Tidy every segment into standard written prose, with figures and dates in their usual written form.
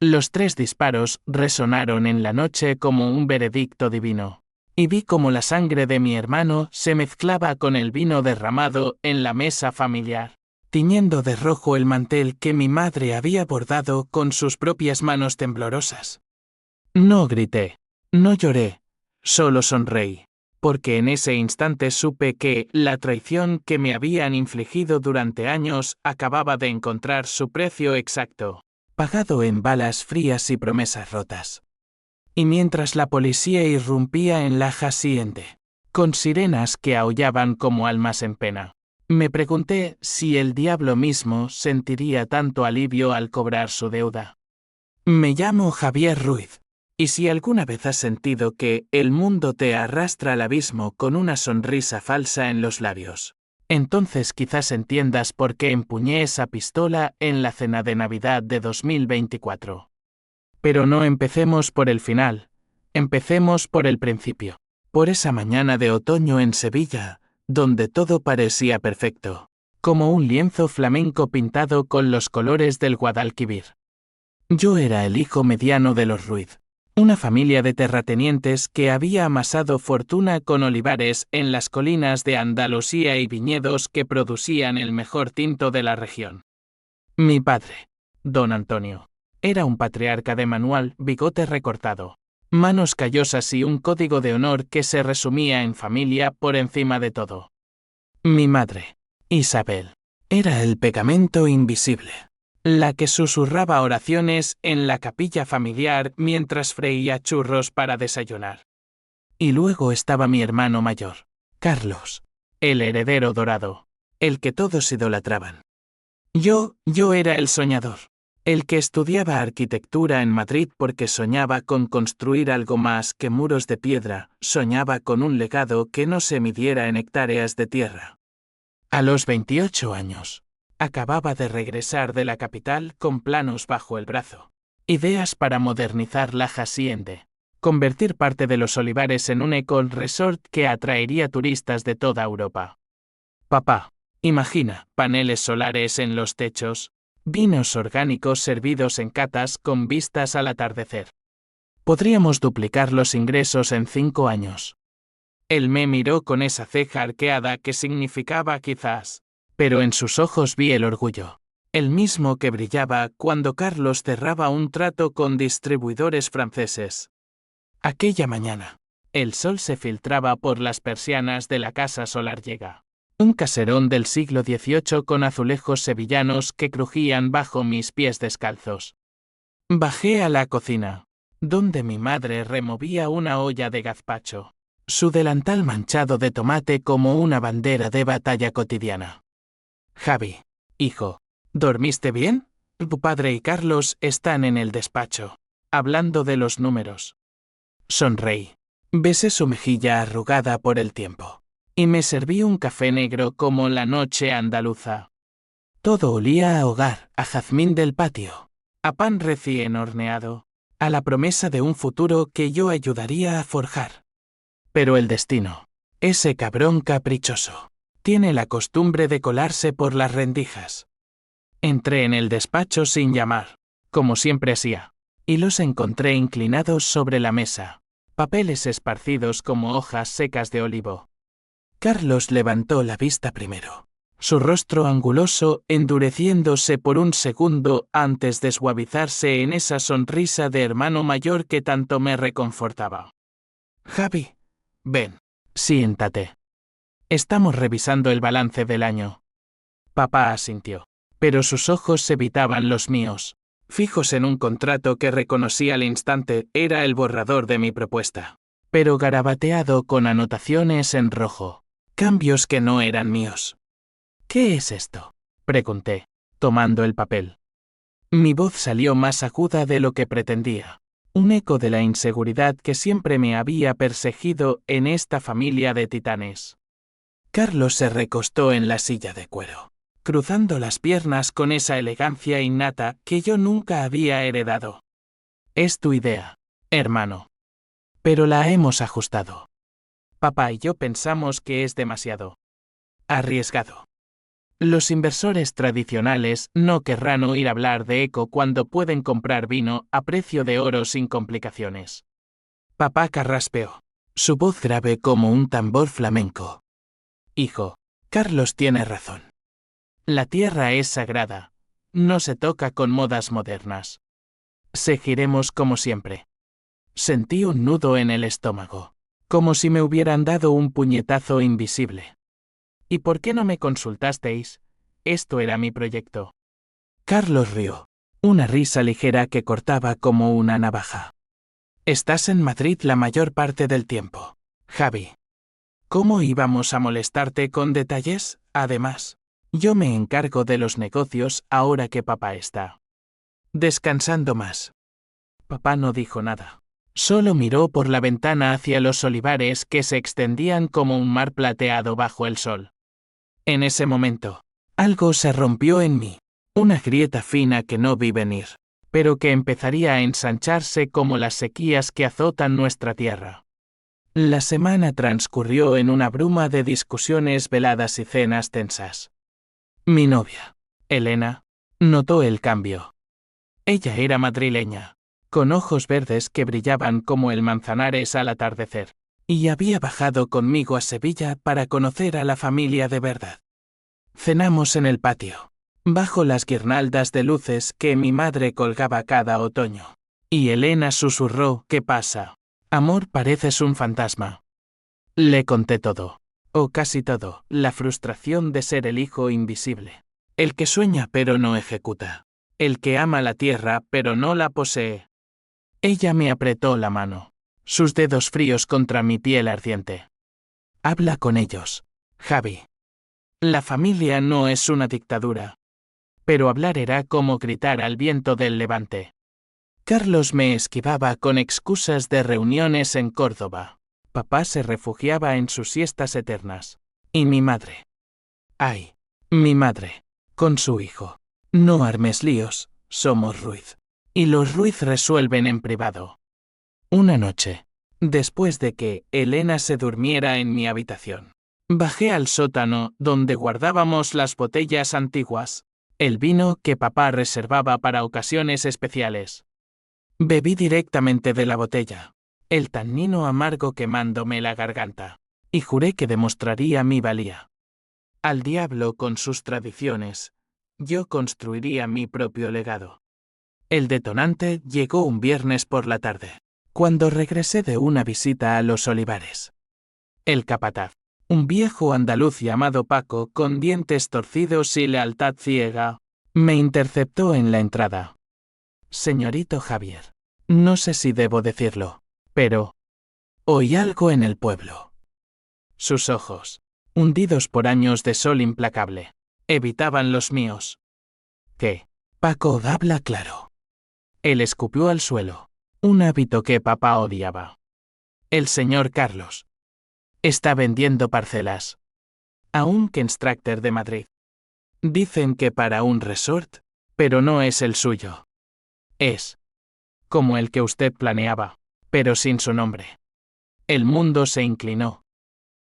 Los 3 disparos resonaron en la noche como un veredicto divino. Y vi cómo la sangre de mi hermano se mezclaba con el vino derramado en la mesa familiar, tiñendo de rojo el mantel que mi madre había bordado con sus propias manos temblorosas. No grité, no lloré, solo sonreí, porque en ese instante supe que la traición que me habían infligido durante años acababa de encontrar su precio exacto, pagado en balas frías y promesas rotas. Y mientras la policía irrumpía en la hacienda, con sirenas que aullaban como almas en pena, me pregunté si el diablo mismo sentiría tanto alivio al cobrar su deuda. Me llamo Javier Ruiz, y si alguna vez has sentido que el mundo te arrastra al abismo con una sonrisa falsa en los labios, entonces quizás entiendas por qué empuñé esa pistola en la cena de Navidad de 2024. Pero no empecemos por el final, empecemos por el principio, por esa mañana de otoño en Sevilla, donde todo parecía perfecto, como un lienzo flamenco pintado con los colores del Guadalquivir. Yo era el hijo mediano de los Ruiz, una familia de terratenientes que había amasado fortuna con olivares en las colinas de Andalucía y viñedos que producían el mejor tinto de la región. Mi padre, don Antonio, era un patriarca de manual, bigote recortado, manos callosas y un código de honor que se resumía en familia por encima de todo. Mi madre, Isabel, era el pegamento invisible, la que susurraba oraciones en la capilla familiar mientras freía churros para desayunar. Y luego estaba mi hermano mayor, Carlos, el heredero dorado, el que todos idolatraban. Yo era el soñador, el que estudiaba arquitectura en Madrid porque soñaba con construir algo más que muros de piedra, soñaba con un legado que no se midiera en hectáreas de tierra. A los 28 años, acababa de regresar de la capital con planos bajo el brazo, ideas para modernizar la hacienda, convertir parte de los olivares en un eco-resort que atraería turistas de toda Europa. Papá, imagina, paneles solares en los techos, vinos orgánicos servidos en catas con vistas al atardecer. Podríamos duplicar los ingresos en 5 años. Él me miró con esa ceja arqueada que significaba quizás, pero en sus ojos vi el orgullo, el mismo que brillaba cuando Carlos cerraba un trato con distribuidores franceses. Aquella mañana, el sol se filtraba por las persianas de la casa solarllega. Un caserón del siglo XVIII con azulejos sevillanos que crujían bajo mis pies descalzos. Bajé a la cocina, donde mi madre removía una olla de gazpacho, su delantal manchado de tomate como una bandera de batalla cotidiana. Javi, hijo, ¿dormiste bien? Tu padre y Carlos están en el despacho, hablando de los números. Sonreí. Besé su mejilla arrugada por el tiempo. Y me serví un café negro como la noche andaluza. Todo olía a hogar, a jazmín del patio, a pan recién horneado, a la promesa de un futuro que yo ayudaría a forjar. Pero el destino, ese cabrón caprichoso, tiene la costumbre de colarse por las rendijas. Entré en el despacho sin llamar, como siempre hacía, y los encontré inclinados sobre la mesa, papeles esparcidos como hojas secas de olivo. Carlos levantó la vista primero, su rostro anguloso endureciéndose por un segundo antes de suavizarse en esa sonrisa de hermano mayor que tanto me reconfortaba. Javi, ven, siéntate. Estamos revisando el balance del año. Papá asintió, pero sus ojos evitaban los míos, fijos en un contrato que reconocí al instante era el borrador de mi propuesta, pero garabateado con anotaciones en rojo. Cambios que no eran míos. ¿Qué es esto?, pregunté, tomando el papel. Mi voz salió más aguda de lo que pretendía, un eco de la inseguridad que siempre me había perseguido en esta familia de titanes. Carlos se recostó en la silla de cuero, cruzando las piernas con esa elegancia innata que yo nunca había heredado. Es tu idea, hermano. Pero la hemos ajustado. Papá y yo pensamos que es demasiado arriesgado. Los inversores tradicionales no querrán oír hablar de eco cuando pueden comprar vino a precio de oro sin complicaciones. Papá carraspeó, su voz grave como un tambor flamenco. Hijo, Carlos tiene razón. La tierra es sagrada. No se toca con modas modernas. Seguiremos como siempre. Sentí un nudo en el estómago, como si me hubieran dado un puñetazo invisible. ¿Y por qué no me consultasteis? Esto era mi proyecto. Carlos rió, una risa ligera que cortaba como una navaja. Estás en Madrid la mayor parte del tiempo, Javi. ¿Cómo íbamos a molestarte con detalles? Además, yo me encargo de los negocios ahora que papá está descansando más. Papá no dijo nada. Solo miró por la ventana hacia los olivares que se extendían como un mar plateado bajo el sol. En ese momento, algo se rompió en mí, una grieta fina que no vi venir, pero que empezaría a ensancharse como las sequías que azotan nuestra tierra. La semana transcurrió en una bruma de discusiones veladas y cenas tensas. Mi novia, Elena, notó el cambio. Ella era madrileña, con ojos verdes que brillaban como el Manzanares al atardecer, y había bajado conmigo a Sevilla para conocer a la familia de verdad. Cenamos en el patio, bajo las guirnaldas de luces que mi madre colgaba cada otoño. Y Elena susurró: ¿Qué pasa? Amor, pareces un fantasma. Le conté todo, o casi todo, la frustración de ser el hijo invisible. El que sueña pero no ejecuta. El que ama la tierra pero no la posee. Ella me apretó la mano, sus dedos fríos contra mi piel ardiente. Habla con ellos, Javi. La familia no es una dictadura. Pero hablar era como gritar al viento del levante. Carlos me esquivaba con excusas de reuniones en Córdoba. Papá se refugiaba en sus siestas eternas. Y mi madre. Ay, mi madre, con su hijo. No armes líos, somos Ruiz. Y los Ruiz resuelven en privado. Una noche, después de que Elena se durmiera en mi habitación, bajé al sótano donde guardábamos las botellas antiguas, el vino que papá reservaba para ocasiones especiales. Bebí directamente de la botella, el tannino amargo quemándome la garganta, y juré que demostraría mi valía. Al diablo con sus tradiciones, yo construiría mi propio legado. El detonante llegó un viernes por la tarde, cuando regresé de una visita a los olivares. El capataz, un viejo andaluz llamado Paco con dientes torcidos y lealtad ciega, me interceptó en la entrada. Señorito Javier, no sé si debo decirlo, pero oí algo en el pueblo. Sus ojos, hundidos por años de sol implacable, evitaban los míos. ¿Qué? Paco, habla claro. Él escupió al suelo, un hábito que papá odiaba. El señor Carlos está vendiendo parcelas a un Kenstracker de Madrid. Dicen que para un resort, pero no es el suyo. Es como el que usted planeaba, pero sin su nombre. El mundo se inclinó.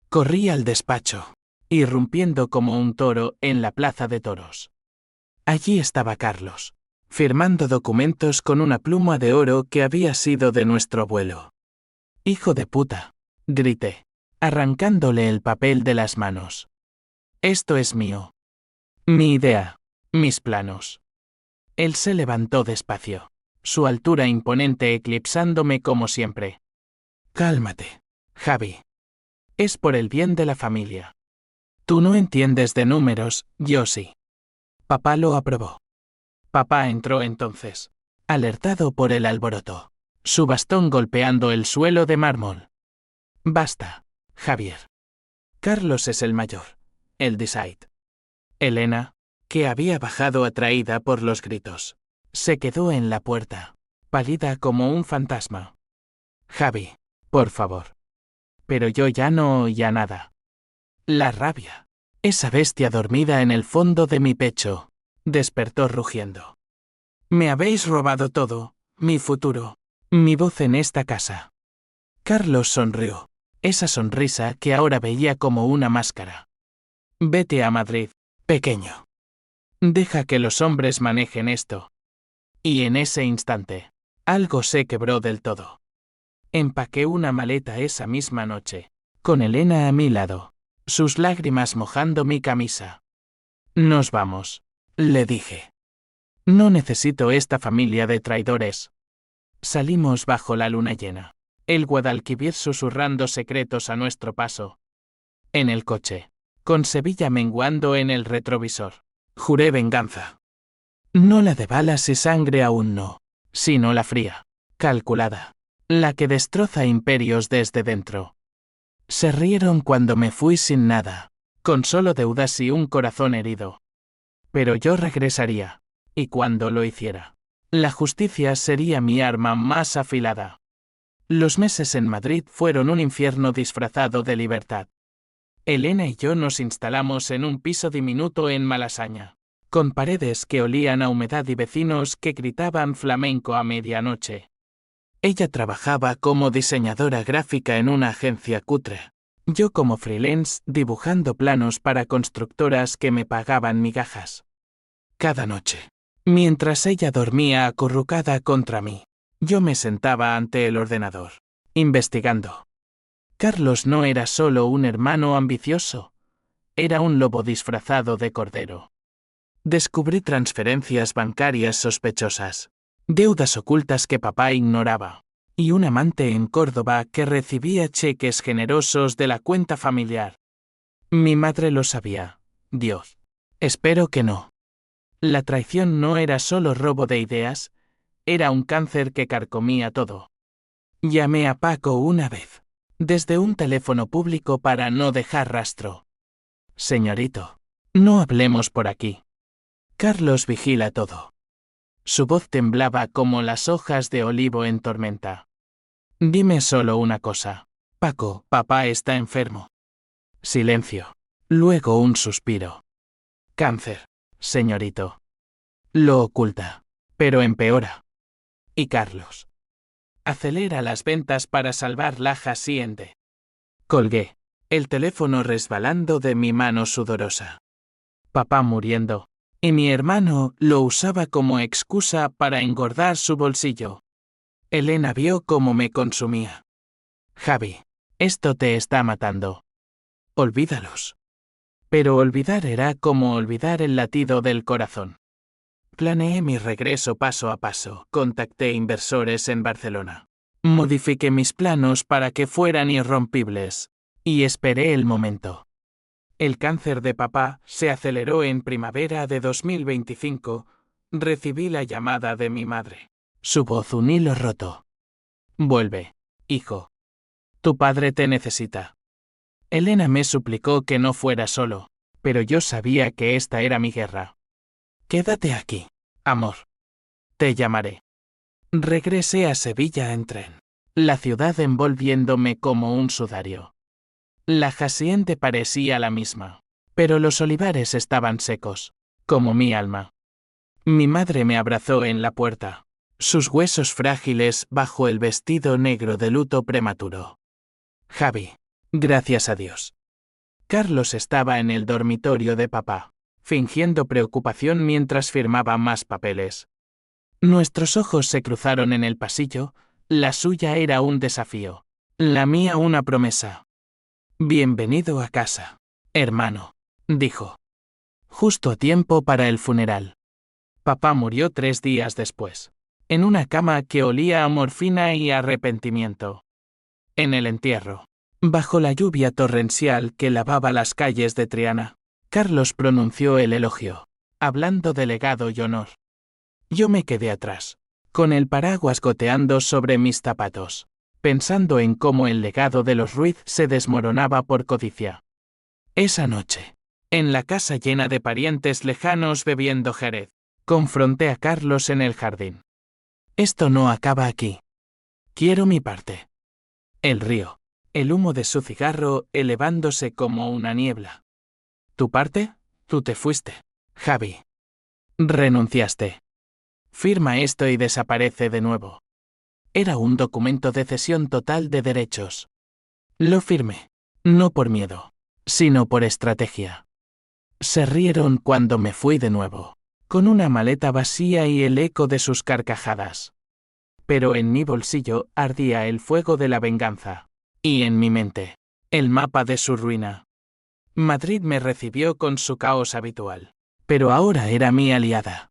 Corrí al despacho, irrumpiendo como un toro en la plaza de toros. Allí estaba Carlos, firmando documentos con una pluma de oro que había sido de nuestro abuelo. «Hijo de puta», grité, arrancándole el papel de las manos. «Esto es mío. Mi idea, mis planos». Él se levantó despacio, su altura imponente eclipsándome como siempre. «Cálmate, Javi. Es por el bien de la familia. Tú no entiendes de números, yo sí». Papá lo aprobó. Papá entró entonces, alertado por el alboroto, su bastón golpeando el suelo de mármol. «Basta, Javier. Carlos es el mayor, el decide». Elena, que había bajado atraída por los gritos, se quedó en la puerta, pálida como un fantasma. «Javi, por favor». Pero yo ya no oía nada. La rabia, esa bestia dormida en el fondo de mi pecho, despertó rugiendo. «Me habéis robado todo, mi futuro, mi voz en esta casa». Carlos sonrió, esa sonrisa que ahora veía como una máscara. «Vete a Madrid, Pequeño. Deja que los hombres manejen esto. Y en ese instante, algo se quebró del todo. Empaqué una maleta esa misma noche, con Elena a mi lado, sus lágrimas mojando mi camisa. Nos vamos, le dije. No necesito esta familia de traidores. Salimos bajo la luna llena, el Guadalquivir susurrando secretos a nuestro paso. En el coche, con Sevilla menguando en el retrovisor, juré venganza. No la de balas y sangre aún no, sino la fría, calculada, la que destroza imperios desde dentro. Se rieron cuando me fui sin nada, con solo deudas y un corazón herido. Pero yo regresaría, y cuando lo hiciera, la justicia sería mi arma más afilada. Los meses en Madrid fueron un infierno disfrazado de libertad. Elena y yo nos instalamos en un piso diminuto en Malasaña, con paredes que olían a humedad y vecinos que gritaban flamenco a medianoche. Ella trabajaba como diseñadora gráfica en una agencia cutre. Yo como freelance dibujando planos para constructoras que me pagaban migajas. Cada noche, mientras ella dormía acurrucada contra mí, yo me sentaba ante el ordenador, investigando. Carlos no era solo un hermano ambicioso, era un lobo disfrazado de cordero. Descubrí transferencias bancarias sospechosas, deudas ocultas que papá ignoraba, y un amante en Córdoba que recibía cheques generosos de la cuenta familiar. Mi madre lo sabía, Dios. Espero que no. La traición no era solo robo de ideas, era un cáncer que carcomía todo. Llamé a Paco una vez, desde un teléfono público para no dejar rastro. Señorito, no hablemos por aquí. Carlos vigila todo. Su voz temblaba como las hojas de olivo en tormenta. Dime solo una cosa. Paco, papá está enfermo. Silencio. Luego un suspiro. Cáncer, señorito. Lo oculta, pero empeora. Y Carlos acelera las ventas para salvar la Hacienda. Colgué, el teléfono resbalando de mi mano sudorosa. Papá muriendo, y mi hermano lo usaba como excusa para engordar su bolsillo. Elena vio cómo me consumía. Javi, esto te está matando. Olvídalos. Pero olvidar era como olvidar el latido del corazón. Planeé mi regreso paso a paso, contacté inversores en Barcelona. Modifiqué mis planos para que fueran irrompibles, y esperé el momento. El cáncer de papá se aceleró en primavera de 2025, recibí la llamada de mi madre. Su voz un hilo roto. Vuelve, hijo. Tu padre te necesita. Elena me suplicó que no fuera solo, pero yo sabía que esta era mi guerra. Quédate aquí, amor. Te llamaré. Regresé a Sevilla en tren, la ciudad envolviéndome como un sudario. La Hacienda parecía la misma, pero los olivares estaban secos, como mi alma. Mi madre me abrazó en la puerta, sus huesos frágiles bajo el vestido negro de luto prematuro. Javi, gracias a Dios. Carlos estaba en el dormitorio de papá, fingiendo preocupación mientras firmaba más papeles. Nuestros ojos se cruzaron en el pasillo, la suya era un desafío, la mía una promesa. Bienvenido a casa, hermano, dijo. Justo a tiempo para el funeral. Papá murió 3 días después, en una cama que olía a morfina y arrepentimiento. En el entierro, bajo la lluvia torrencial que lavaba las calles de Triana, Carlos pronunció el elogio, hablando de legado y honor. Yo me quedé atrás, con el paraguas goteando sobre mis zapatos, pensando en cómo el legado de los Ruiz se desmoronaba por codicia. Esa noche, en la casa llena de parientes lejanos bebiendo jerez, confronté a Carlos en el jardín. Esto no acaba aquí. Quiero mi parte. El río, el humo de su cigarro elevándose como una niebla. ¿Tu parte? Tú te fuiste, Javi. Renunciaste. Firma esto y desaparece de nuevo. Era un documento de cesión total de derechos. Lo firmé, no por miedo, sino por estrategia. Se rieron cuando me fui de nuevo, con una maleta vacía y el eco de sus carcajadas. Pero en mi bolsillo ardía el fuego de la venganza. Y en mi mente, el mapa de su ruina. Madrid me recibió con su caos habitual. Pero ahora era mi aliada.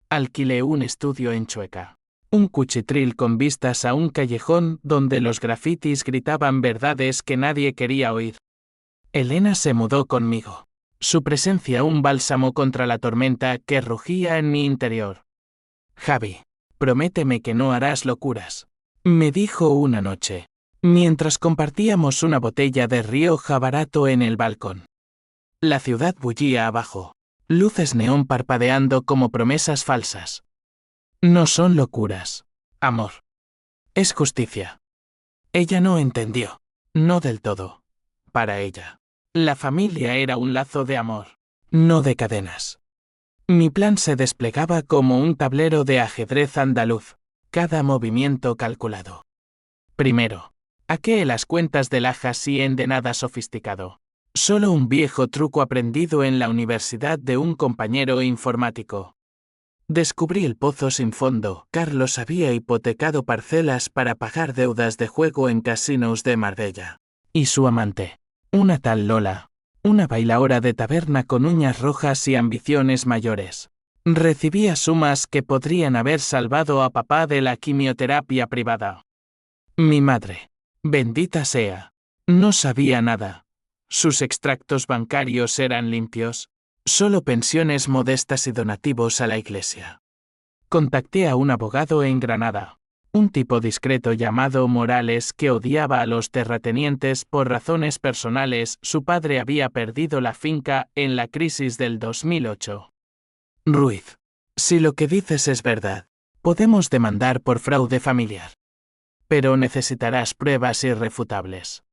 Alquilé un estudio en Chueca. Un cuchitril con vistas a un callejón donde los grafitis gritaban verdades que nadie quería oír. Elena se mudó conmigo. Su presencia un bálsamo contra la tormenta que rugía en mi interior. Javi, prométeme que no harás locuras, me dijo una noche, mientras compartíamos una botella de Rioja barato en el balcón. La ciudad bullía abajo, luces neón parpadeando como promesas falsas. No son locuras, amor. Es justicia. Ella no entendió. No del todo. Para ella, la familia era un lazo de amor, no de cadenas. Mi plan se desplegaba como un tablero de ajedrez andaluz, cada movimiento calculado. Primero, saqué las cuentas del Ajax de nada sofisticado. Solo un viejo truco aprendido en la universidad de un compañero informático. Descubrí el pozo sin fondo. Carlos había hipotecado parcelas para pagar deudas de juego en casinos de Marbella. Y su amante, una tal Lola, una bailaora de taberna con uñas rojas y ambiciones mayores, recibía sumas que podrían haber salvado a papá de la quimioterapia privada. Mi madre, bendita sea, no sabía nada. Sus extractos bancarios eran limpios. Solo pensiones modestas y donativos a la iglesia. Contacté a un abogado en Granada, un tipo discreto llamado Morales que odiaba a los terratenientes por razones personales. Su padre había perdido la finca en la crisis del 2008. Ruiz, si lo que dices es verdad, podemos demandar por fraude familiar. Pero necesitarás pruebas irrefutables.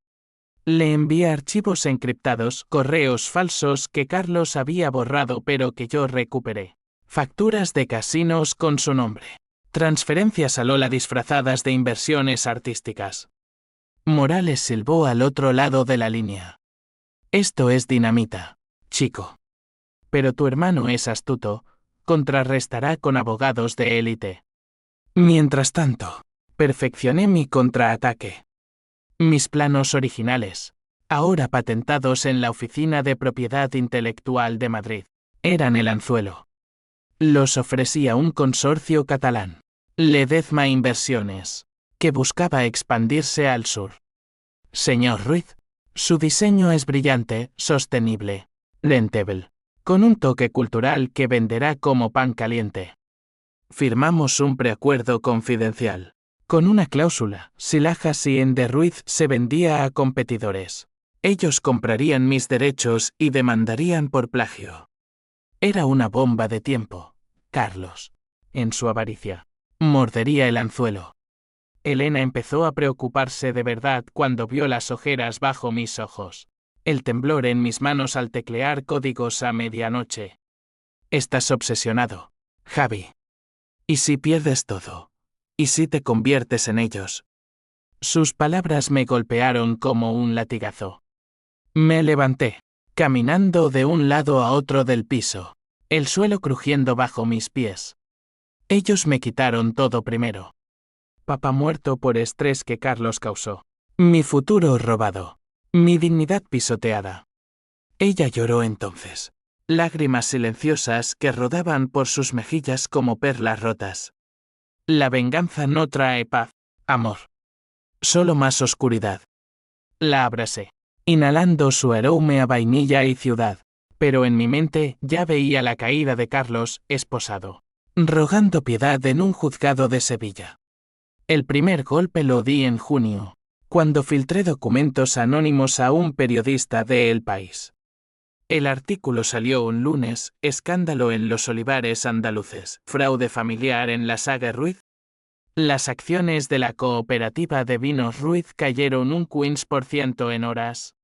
Le envié archivos encriptados, correos falsos que Carlos había borrado pero que yo recuperé. Facturas de casinos con su nombre. Transferencias a Lola disfrazadas de inversiones artísticas. Morales silbó al otro lado de la línea. Esto es dinamita, chico. Pero tu hermano es astuto, contrarrestará con abogados de élite. Mientras tanto, perfeccioné mi contraataque. Mis planos originales, ahora patentados en la Oficina de Propiedad Intelectual de Madrid, eran el anzuelo. Los ofrecía un consorcio catalán, Ledezma Inversiones, que buscaba expandirse al sur. Señor Ruiz, su diseño es brillante, sostenible, rentable, con un toque cultural que venderá como pan caliente. Firmamos un preacuerdo confidencial. Con una cláusula, si la Ajax de Ruiz se vendía a competidores, ellos comprarían mis derechos y demandarían por plagio. Era una bomba de tiempo. Carlos, en su avaricia, mordería el anzuelo. Elena empezó a preocuparse de verdad cuando vio las ojeras bajo mis ojos, el temblor en mis manos al teclear códigos a medianoche. Estás obsesionado, Javi. ¿Y si pierdes todo? ¿Y si te conviertes en ellos? Sus palabras me golpearon como un latigazo. Me levanté, caminando de un lado a otro del piso, el suelo crujiendo bajo mis pies. Ellos me quitaron todo primero. Papá muerto por estrés que Carlos causó. Mi futuro robado. Mi dignidad pisoteada. Ella lloró entonces. Lágrimas silenciosas que rodaban por sus mejillas como perlas rotas. La venganza no trae paz, amor. Solo más oscuridad. La abracé, inhalando su aroma a vainilla y ciudad, pero en mi mente ya veía la caída de Carlos, esposado, rogando piedad en un juzgado de Sevilla. El primer golpe lo di en junio, cuando filtré documentos anónimos a un periodista de El País. El artículo salió un lunes, escándalo en los olivares andaluces, fraude familiar en la saga Ruiz. Las acciones de la cooperativa de vinos Ruiz cayeron un 15% en horas.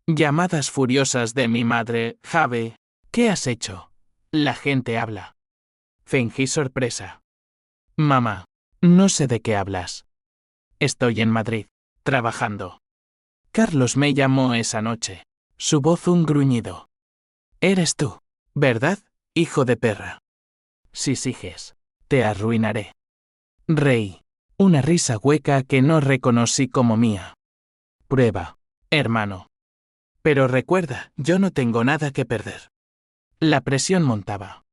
Llamadas furiosas de mi madre, Javi, ¿qué has hecho? La gente habla. Fingí sorpresa. Mamá, no sé de qué hablas. Estoy en Madrid, trabajando. Carlos me llamó esa noche. Su voz un gruñido. Eres tú, ¿verdad, hijo de perra? Si sigues, te arruinaré. Reí. Una risa hueca que no reconocí como mía. Prueba, hermano. Pero recuerda, yo no tengo nada que perder. La presión montaba.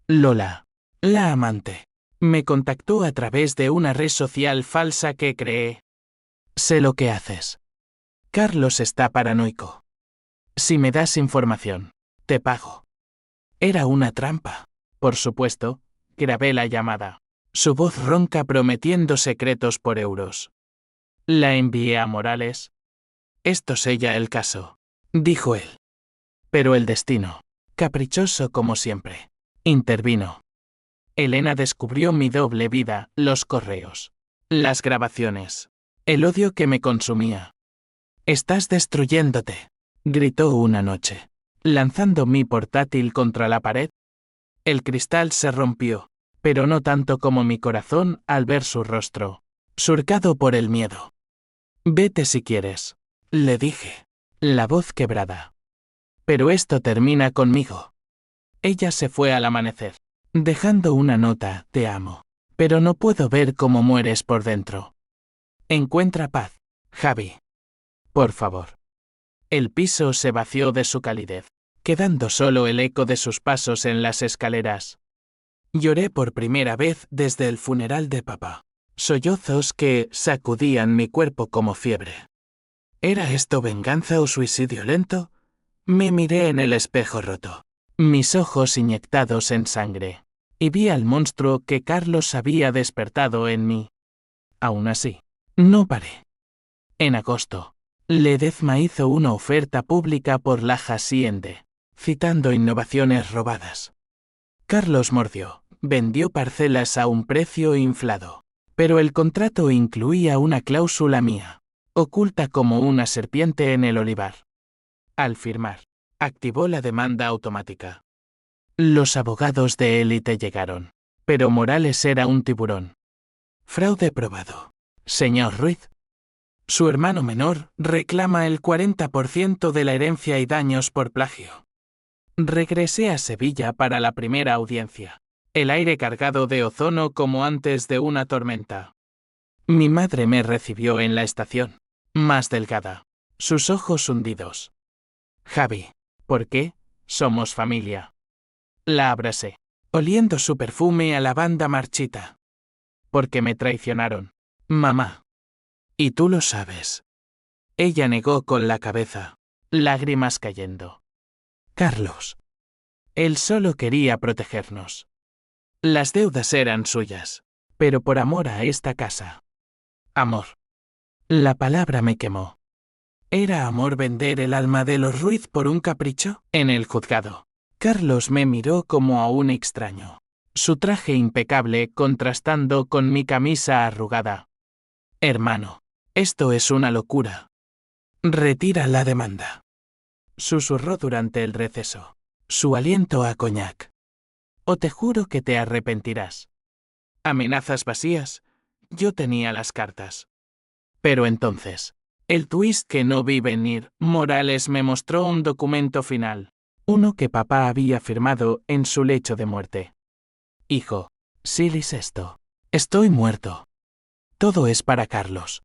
Lola, la amante, me contactó a través de una red social falsa que creé. Sé lo que haces. Carlos está paranoico. Si me das información, te pago. Era una trampa. Por supuesto, grabé la llamada. Su voz ronca prometiendo secretos por euros. La envié a Morales. Esto sella el caso, dijo él. Pero el destino, caprichoso como siempre, intervino. Elena descubrió mi doble vida, los correos, las grabaciones, el odio que me consumía. Estás destruyéndote, gritó una noche, lanzando mi portátil contra la pared. El cristal se rompió, pero no tanto como mi corazón al ver su rostro, surcado por el miedo. Vete si quieres, le dije, la voz quebrada. Pero esto termina conmigo. Ella se fue al amanecer, dejando una nota, te amo, pero no puedo ver cómo mueres por dentro. Encuentra paz, Javi. Por favor. El piso se vació de su calidez, quedando solo el eco de sus pasos en las escaleras. Lloré por primera vez desde el funeral de papá. Sollozos que sacudían mi cuerpo como fiebre. ¿Era esto venganza o suicidio lento? Me miré en el espejo roto, mis ojos inyectados en sangre, y vi al monstruo que Carlos había despertado en mí. Aún así, no paré. En agosto, Ledezma hizo una oferta pública por la Hacienda, citando innovaciones robadas. Carlos mordió, vendió parcelas a un precio inflado, pero el contrato incluía una cláusula mía, oculta como una serpiente en el olivar. Al firmar, activó la demanda automática. Los abogados de élite llegaron, pero Morales era un tiburón. Fraude probado. Señor Ruiz. Su hermano menor reclama el 40% de la herencia y daños por plagio. Regresé a Sevilla para la primera audiencia. El aire cargado de ozono como antes de una tormenta. Mi madre me recibió en la estación, más delgada, sus ojos hundidos. Javi, ¿por qué? Somos familia. La abracé, oliendo su perfume a lavanda marchita. Porque me traicionaron, mamá. Y tú lo sabes. Ella negó con la cabeza, lágrimas cayendo. Carlos. Él solo quería protegernos. Las deudas eran suyas, pero por amor a esta casa. Amor. La palabra me quemó. ¿Era amor vender el alma de los Ruiz por un capricho? En el juzgado, Carlos me miró como a un extraño, su traje impecable contrastando con mi camisa arrugada. Hermano, esto es una locura. Retira la demanda. Susurró durante el receso, su aliento a coñac. O te juro que te arrepentirás. Amenazas vacías, yo tenía las cartas. Pero entonces, el twist que no vi venir, Morales me mostró un documento final, uno que papá había firmado en su lecho de muerte. Hijo, Silis esto. Estoy muerto. Todo es para Carlos.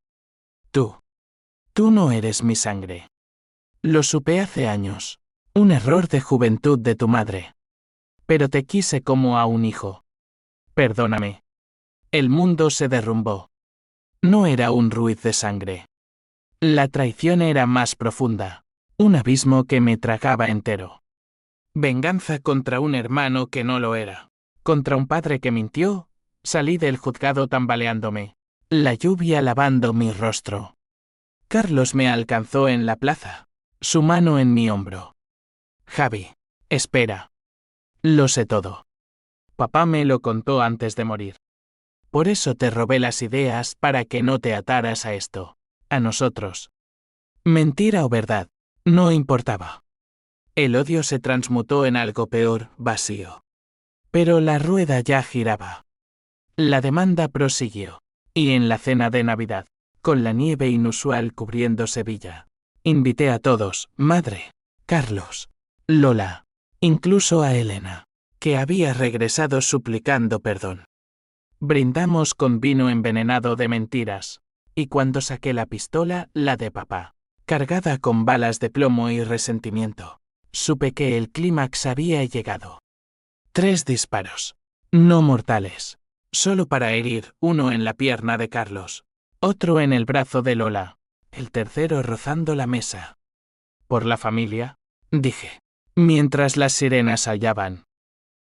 Tú no eres mi sangre. Lo supe hace años. Un error de juventud de tu madre. Pero te quise como a un hijo. Perdóname. El mundo se derrumbó. No era un Ruiz de sangre. La traición era más profunda, un abismo que me tragaba entero. Venganza contra un hermano que no lo era, contra un padre que mintió. Salí del juzgado tambaleándome, la lluvia lavando mi rostro. Carlos me alcanzó en la plaza, su mano en mi hombro. Javi, espera. Lo sé todo. Papá me lo contó antes de morir. Por eso te robé las ideas para que no te ataras a esto. A nosotros. Mentira o verdad, no importaba. El odio se transmutó en algo peor, vacío. Pero la rueda ya giraba. La demanda prosiguió. Y en la cena de Navidad, con la nieve inusual cubriendo Sevilla, invité a todos, madre, Carlos, Lola, incluso a Elena, que había regresado suplicando perdón. Brindamos con vino envenenado de mentiras, y cuando saqué la pistola, la de papá, cargada con balas de plomo y resentimiento, supe que el clímax había llegado. 3 disparos, no mortales, solo para herir, uno en la pierna de Carlos, otro en el brazo de Lola, el tercero rozando la mesa. ¿Por la familia?, dije, mientras las sirenas aullaban.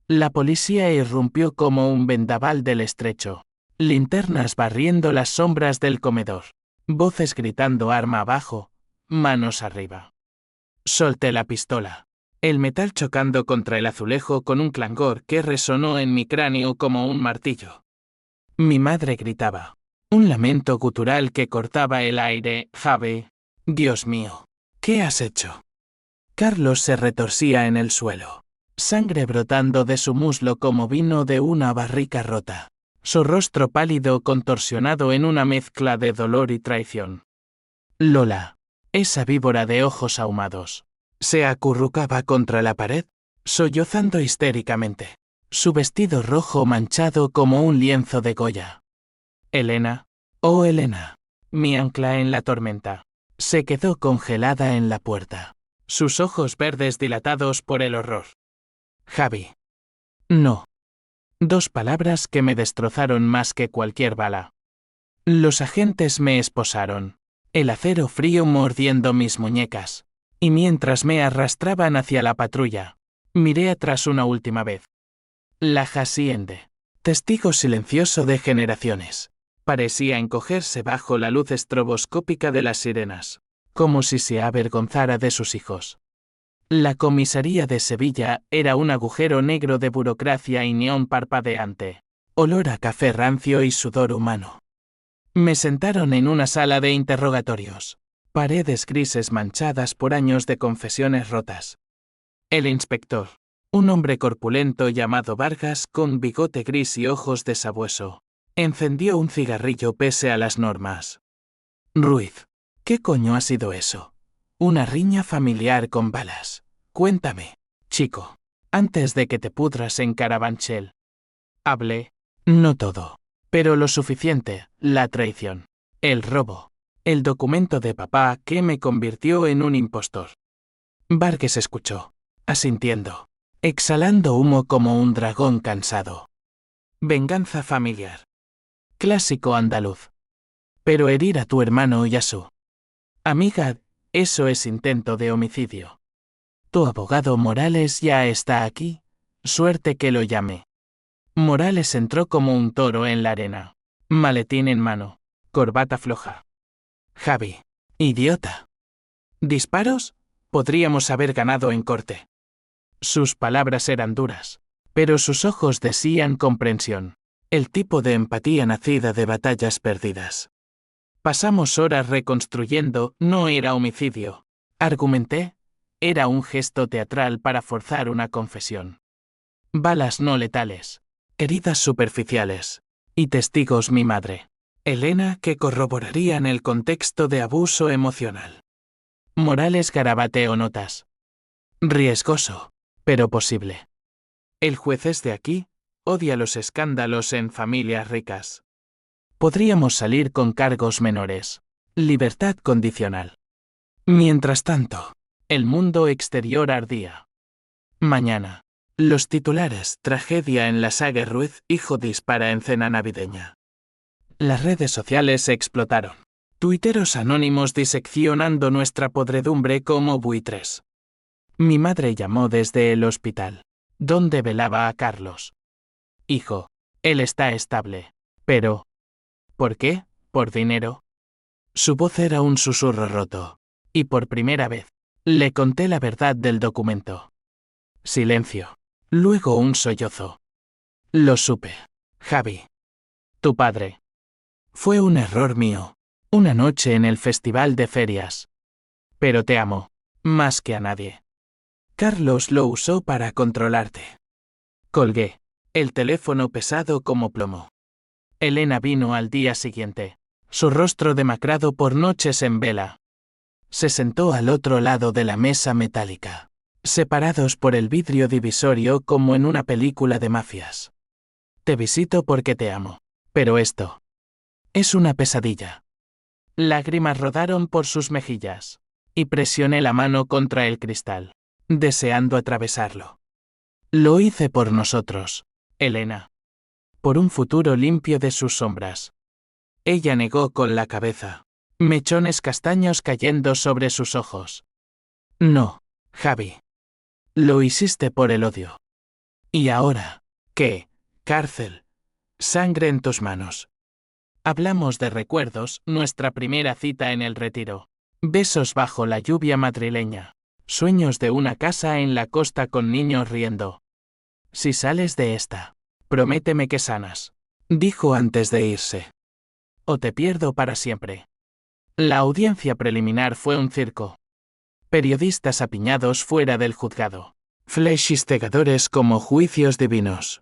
La policía irrumpió como un vendaval del estrecho, linternas barriendo las sombras del comedor, voces gritando arma abajo, manos arriba. Solté la pistola, el metal chocando contra el azulejo con un clangor que resonó en mi cráneo como un martillo. Mi madre gritaba, un lamento gutural que cortaba el aire. Javi, Dios mío, ¿qué has hecho? Carlos se retorcía en el suelo, sangre brotando de su muslo como vino de una barrica rota, su rostro pálido contorsionado en una mezcla de dolor y traición. Lola, esa víbora de ojos ahumados, se acurrucaba contra la pared, sollozando histéricamente, su vestido rojo manchado como un lienzo de Goya. Elena, oh Elena, mi ancla en la tormenta, se quedó congelada en la puerta, sus ojos verdes dilatados por el horror. Javi. No. 2 palabras que me destrozaron más que cualquier bala. Los agentes me esposaron, el acero frío mordiendo mis muñecas, y mientras me arrastraban hacia la patrulla, miré atrás una última vez. La Haciende, testigo silencioso de generaciones, parecía encogerse bajo la luz estroboscópica de las sirenas, como si se avergonzara de sus hijos. La comisaría de Sevilla era un agujero negro de burocracia y neón parpadeante, olor a café rancio y sudor humano. Me sentaron en una sala de interrogatorios, paredes grises manchadas por años de confesiones rotas. El inspector, un hombre corpulento llamado Vargas con bigote gris y ojos de sabueso, encendió un cigarrillo pese a las normas. Ruiz, ¿qué coño ha sido eso? Una riña familiar con balas. Cuéntame, chico, antes de que te pudras en Carabanchel. Hablé, no todo, pero lo suficiente, la traición, el robo, el documento de papá que me convirtió en un impostor. Vargas escuchó, asintiendo, exhalando humo como un dragón cansado. Venganza familiar. Clásico andaluz. Pero herir a tu hermano y a su amiga, eso es intento de homicidio. Tu abogado Morales ya está aquí, suerte que lo llame. Morales entró como un toro en la arena, maletín en mano, corbata floja. Javi, idiota. ¿Disparos? Podríamos haber ganado en corte. Sus palabras eran duras, pero sus ojos decían comprensión, el tipo de empatía nacida de batallas perdidas. Pasamos horas reconstruyendo, no era homicidio, argumenté, era un gesto teatral para forzar una confesión. Balas no letales, heridas superficiales, y testigos mi madre, Elena, que corroborarían el contexto de abuso emocional. Morales garabateó notas. Riesgoso, pero posible. El juez es de aquí, odia los escándalos en familias ricas. Podríamos salir con cargos menores. Libertad condicional. Mientras tanto, el mundo exterior ardía. Mañana. Los titulares: tragedia en la saga Ruiz, hijo dispara en cena navideña. Las redes sociales explotaron. Tuiteros anónimos diseccionando nuestra podredumbre como buitres. Mi madre llamó desde el hospital, donde velaba a Carlos. Hijo, él está estable. Pero... ¿por qué? ¿Por dinero? Su voz era un susurro roto. Y por primera vez, le conté la verdad del documento. Silencio. Luego un sollozo. Lo supe. Javi. Tu padre. Fue un error mío. Una noche en el festival de ferias. Pero te amo. Más que a nadie. Carlos lo usó para controlarte. Colgué. El teléfono pesado como plomo. Elena vino al día siguiente, su rostro demacrado por noches en vela. Se sentó al otro lado de la mesa metálica, separados por el vidrio divisorio como en una película de mafias. Te visito porque te amo. Pero esto es una pesadilla. Lágrimas rodaron por sus mejillas. Y presioné la mano contra el cristal, deseando atravesarlo. Lo hice por nosotros, Elena. Por un futuro limpio de sus sombras. Ella negó con la cabeza. Mechones castaños cayendo sobre sus ojos. No, Javi. Lo hiciste por el odio. ¿Y ahora? ¿Qué? Cárcel. Sangre en tus manos. Hablamos de recuerdos, nuestra primera cita en el retiro. Besos bajo la lluvia madrileña. Sueños de una casa en la costa con niños riendo. Si sales de esta, prométeme que sanas, dijo antes de irse. O te pierdo para siempre. La audiencia preliminar fue un circo. Periodistas apiñados fuera del juzgado. Flechas cegadores como juicios divinos.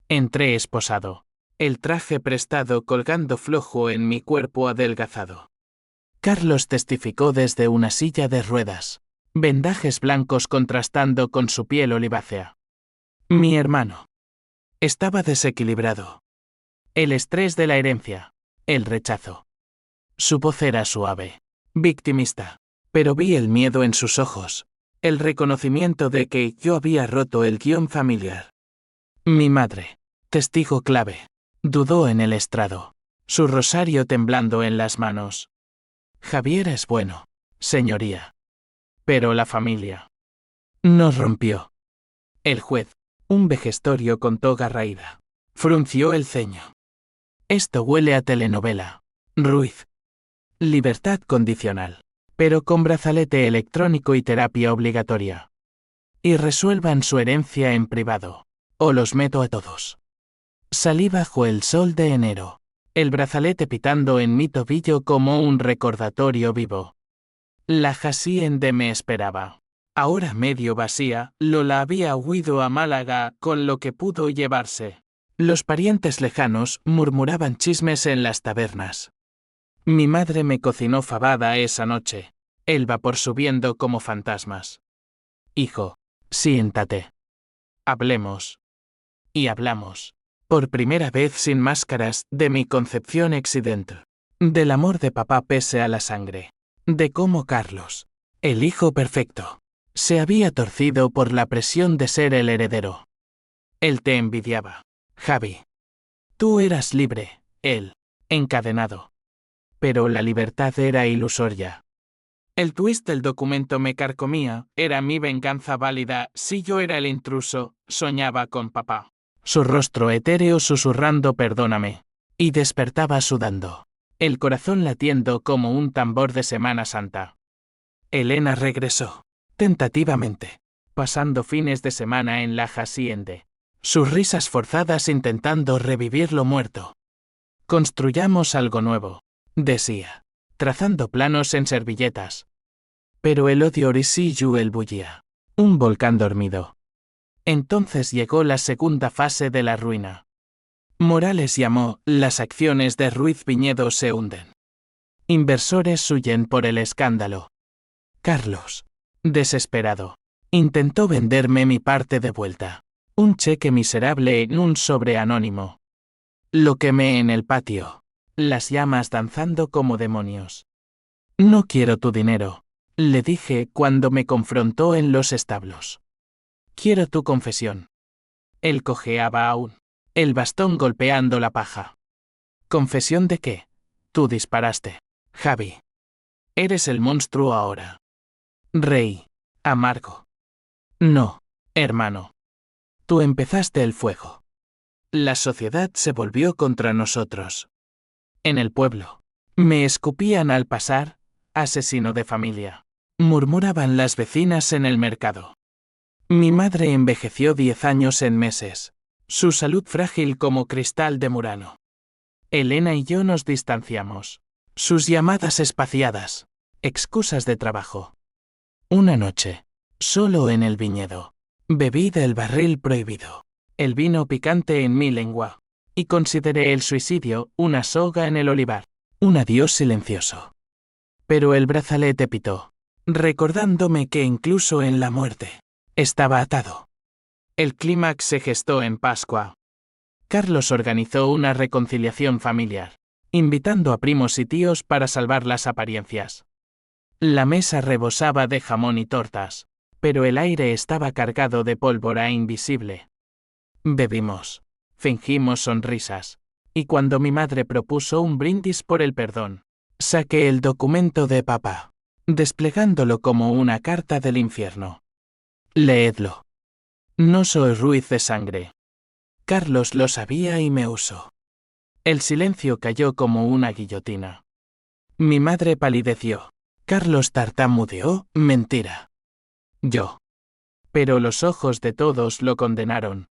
Entré esposado. El traje prestado colgando flojo en mi cuerpo adelgazado. Carlos testificó desde una silla de ruedas. Vendajes blancos contrastando con su piel olivácea. Mi hermano. Estaba desequilibrado. El estrés de la herencia. El rechazo. Su voz era suave. Victimista. Pero vi el miedo en sus ojos. El reconocimiento de que yo había roto el guión familiar. Mi madre. Testigo clave. Dudó en el estrado. Su rosario temblando en las manos. Javier es bueno, señoría. Pero la familia. Nos rompió. El juez, un vejestorio con toga raída, frunció el ceño. Esto huele a telenovela. Ruiz. Libertad condicional. Pero con brazalete electrónico y terapia obligatoria. Y resuelvan su herencia en privado. O los meto a todos. Salí bajo el sol de enero. El brazalete pitando en mi tobillo como un recordatorio vivo. La hacienda me esperaba. Ahora medio vacía, Lola había huido a Málaga con lo que pudo llevarse. Los parientes lejanos murmuraban chismes en las tabernas. Mi madre me cocinó fabada esa noche, el vapor subiendo como fantasmas. Hijo, siéntate. Hablemos. Y hablamos. Por primera vez sin máscaras, de mi concepción exidente. Del amor de papá pese a la sangre. De cómo Carlos, el hijo perfecto, se había torcido por la presión de ser el heredero. Él te envidiaba, Javi. Tú eras libre, él, encadenado. Pero la libertad era ilusoria. El twist del documento me carcomía, era mi venganza válida, si yo era el intruso, soñaba con papá. Su rostro etéreo susurrando perdóname. Y despertaba sudando. El corazón latiendo como un tambor de Semana Santa. Elena regresó. Tentativamente. Pasando fines de semana en la hacienda. Sus risas forzadas intentando revivir lo muerto. Construyamos algo nuevo, decía. Trazando planos en servilletas. Pero el odio Orisiyu el bullía. Un volcán dormido. Entonces llegó la segunda fase de la ruina. Morales llamó, las acciones de Ruiz Viñedo se hunden. Inversores huyen por el escándalo. Carlos, desesperado, intentó venderme mi parte de vuelta. Un cheque miserable en un sobre anónimo. Lo quemé en el patio. Las llamas danzando como demonios. No quiero tu dinero, le dije cuando me confrontó en los establos. Quiero tu confesión. Él cojeaba aún. El bastón golpeando la paja. ¿Confesión de qué? Tú disparaste, Javi. Eres el monstruo ahora. Rey. Amargo. No, hermano. Tú empezaste el fuego. La sociedad se volvió contra nosotros. En el pueblo. Me escupían al pasar, asesino de familia. Murmuraban las vecinas en el mercado. Mi madre envejeció 10 años en meses. Su salud frágil como cristal de Murano. Elena y yo nos distanciamos. Sus llamadas espaciadas. Excusas de trabajo. Una noche. Solo en el viñedo. Bebí del barril prohibido. El vino picante en mi lengua. Y consideré el suicidio una soga en el olivar. Un adiós silencioso. Pero el brazalete pitó. Recordándome que incluso en la muerte, Estaba atado. El clímax se gestó en Pascua. Carlos organizó una reconciliación familiar, invitando a primos y tíos para salvar las apariencias. La mesa rebosaba de jamón y tortas, pero el aire estaba cargado de pólvora invisible. Bebimos, fingimos sonrisas, y cuando mi madre propuso un brindis por el perdón, saqué el documento de papá, desplegándolo como una carta del infierno. Leedlo. No soy Ruiz de sangre. Carlos lo sabía y me usó. El silencio cayó como una guillotina. Mi madre palideció. Carlos tartamudeó, mentira. Yo. Pero los ojos de todos lo condenaron.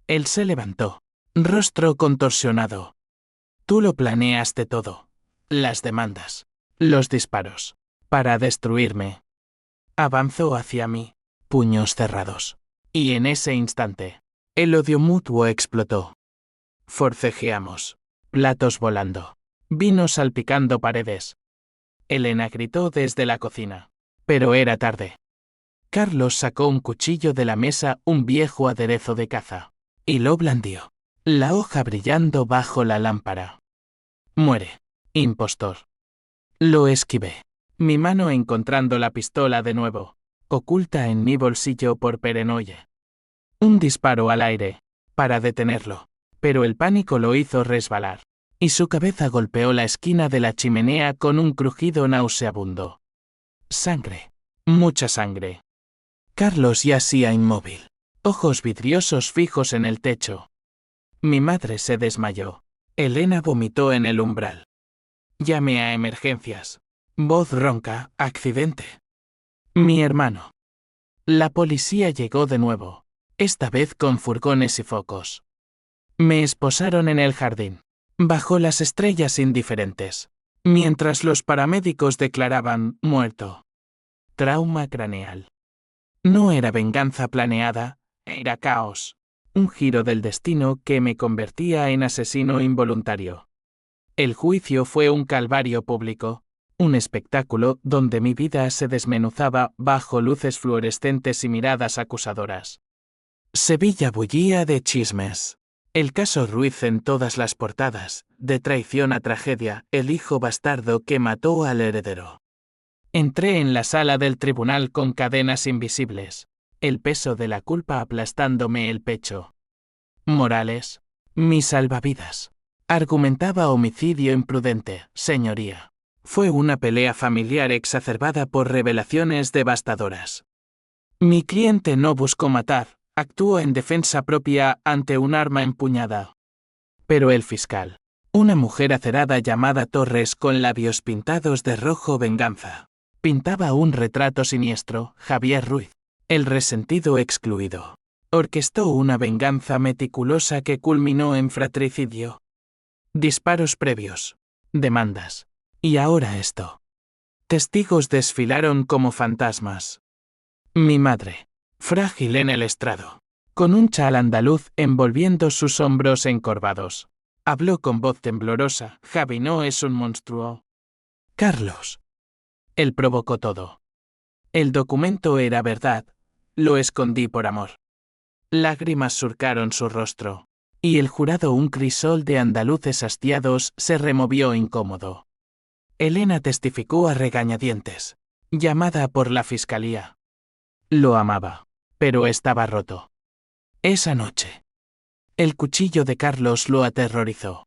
Él se levantó, rostro contorsionado. Tú lo planeaste todo. Las demandas, los disparos, para destruirme. Avanzó hacia mí, puños cerrados. Y en ese instante, el odio mutuo explotó. Forcejeamos. Platos volando. Vino salpicando paredes. Elena gritó desde la cocina. Pero era tarde. Carlos sacó un cuchillo de la mesa, un viejo aderezo de caza. Y lo blandió. La hoja brillando bajo la lámpara. Muere, impostor. Lo esquivé. Mi mano encontrando la pistola de nuevo, oculta en mi bolsillo por paranoia. Un disparo al aire, para detenerlo, pero el pánico lo hizo resbalar, y su cabeza golpeó la esquina de la chimenea con un crujido nauseabundo. Sangre. Mucha sangre. Carlos yacía inmóvil, ojos vidriosos fijos en el techo. Mi madre se desmayó. Elena vomitó en el umbral. Llamé a emergencias. Voz ronca, accidente. Mi hermano. La policía llegó de nuevo, esta vez con furgones y focos. Me esposaron en el jardín, bajo las estrellas indiferentes, mientras los paramédicos declaraban muerto. Trauma craneal. No era venganza planeada, era caos. Un giro del destino que me convertía en asesino involuntario. El juicio fue un calvario público, un espectáculo donde mi vida se desmenuzaba bajo luces fluorescentes y miradas acusadoras. Sevilla bullía de chismes. El caso Ruiz en todas las portadas, de traición a tragedia, el hijo bastardo que mató al heredero. Entré en la sala del tribunal con cadenas invisibles, el peso de la culpa aplastándome el pecho. Morales, mi salvavidas. Argumentaba homicidio imprudente, señoría. Fue una pelea familiar exacerbada por revelaciones devastadoras. Mi cliente no buscó matar, actuó en defensa propia ante un arma empuñada. Pero el fiscal, una mujer acerada llamada Torres con labios pintados de rojo venganza, pintaba un retrato siniestro, Javier Ruiz, el resentido excluido. Orquestó una venganza meticulosa que culminó en fratricidio. Disparos previos. Demandas. Y ahora esto. Testigos desfilaron como fantasmas. Mi madre, frágil en el estrado, con un chal andaluz envolviendo sus hombros encorvados, habló con voz temblorosa. Javi no es un monstruo. Carlos. Él provocó todo. El documento era verdad. Lo escondí por amor. Lágrimas surcaron su rostro. Y el jurado, un crisol de andaluces hastiados, se removió incómodo. Elena testificó a regañadientes, llamada por la fiscalía. Lo amaba, pero estaba roto. Esa noche, el cuchillo de Carlos lo aterrorizó.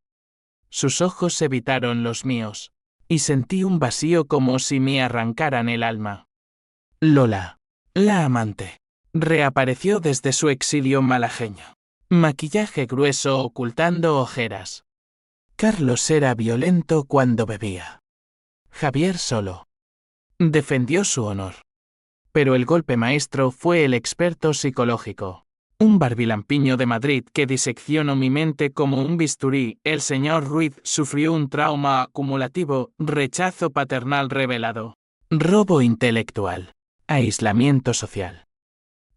Sus ojos evitaron los míos, y sentí un vacío como si me arrancaran el alma. Lola, la amante, reapareció desde su exilio malagueño. Maquillaje grueso ocultando ojeras. Carlos era violento cuando bebía. Javier solo. Defendió su honor. Pero el golpe maestro fue el experto psicológico. Un barbilampiño de Madrid que diseccionó mi mente como un bisturí. El señor Ruiz sufrió un trauma acumulativo, rechazo paternal revelado, robo intelectual, aislamiento social.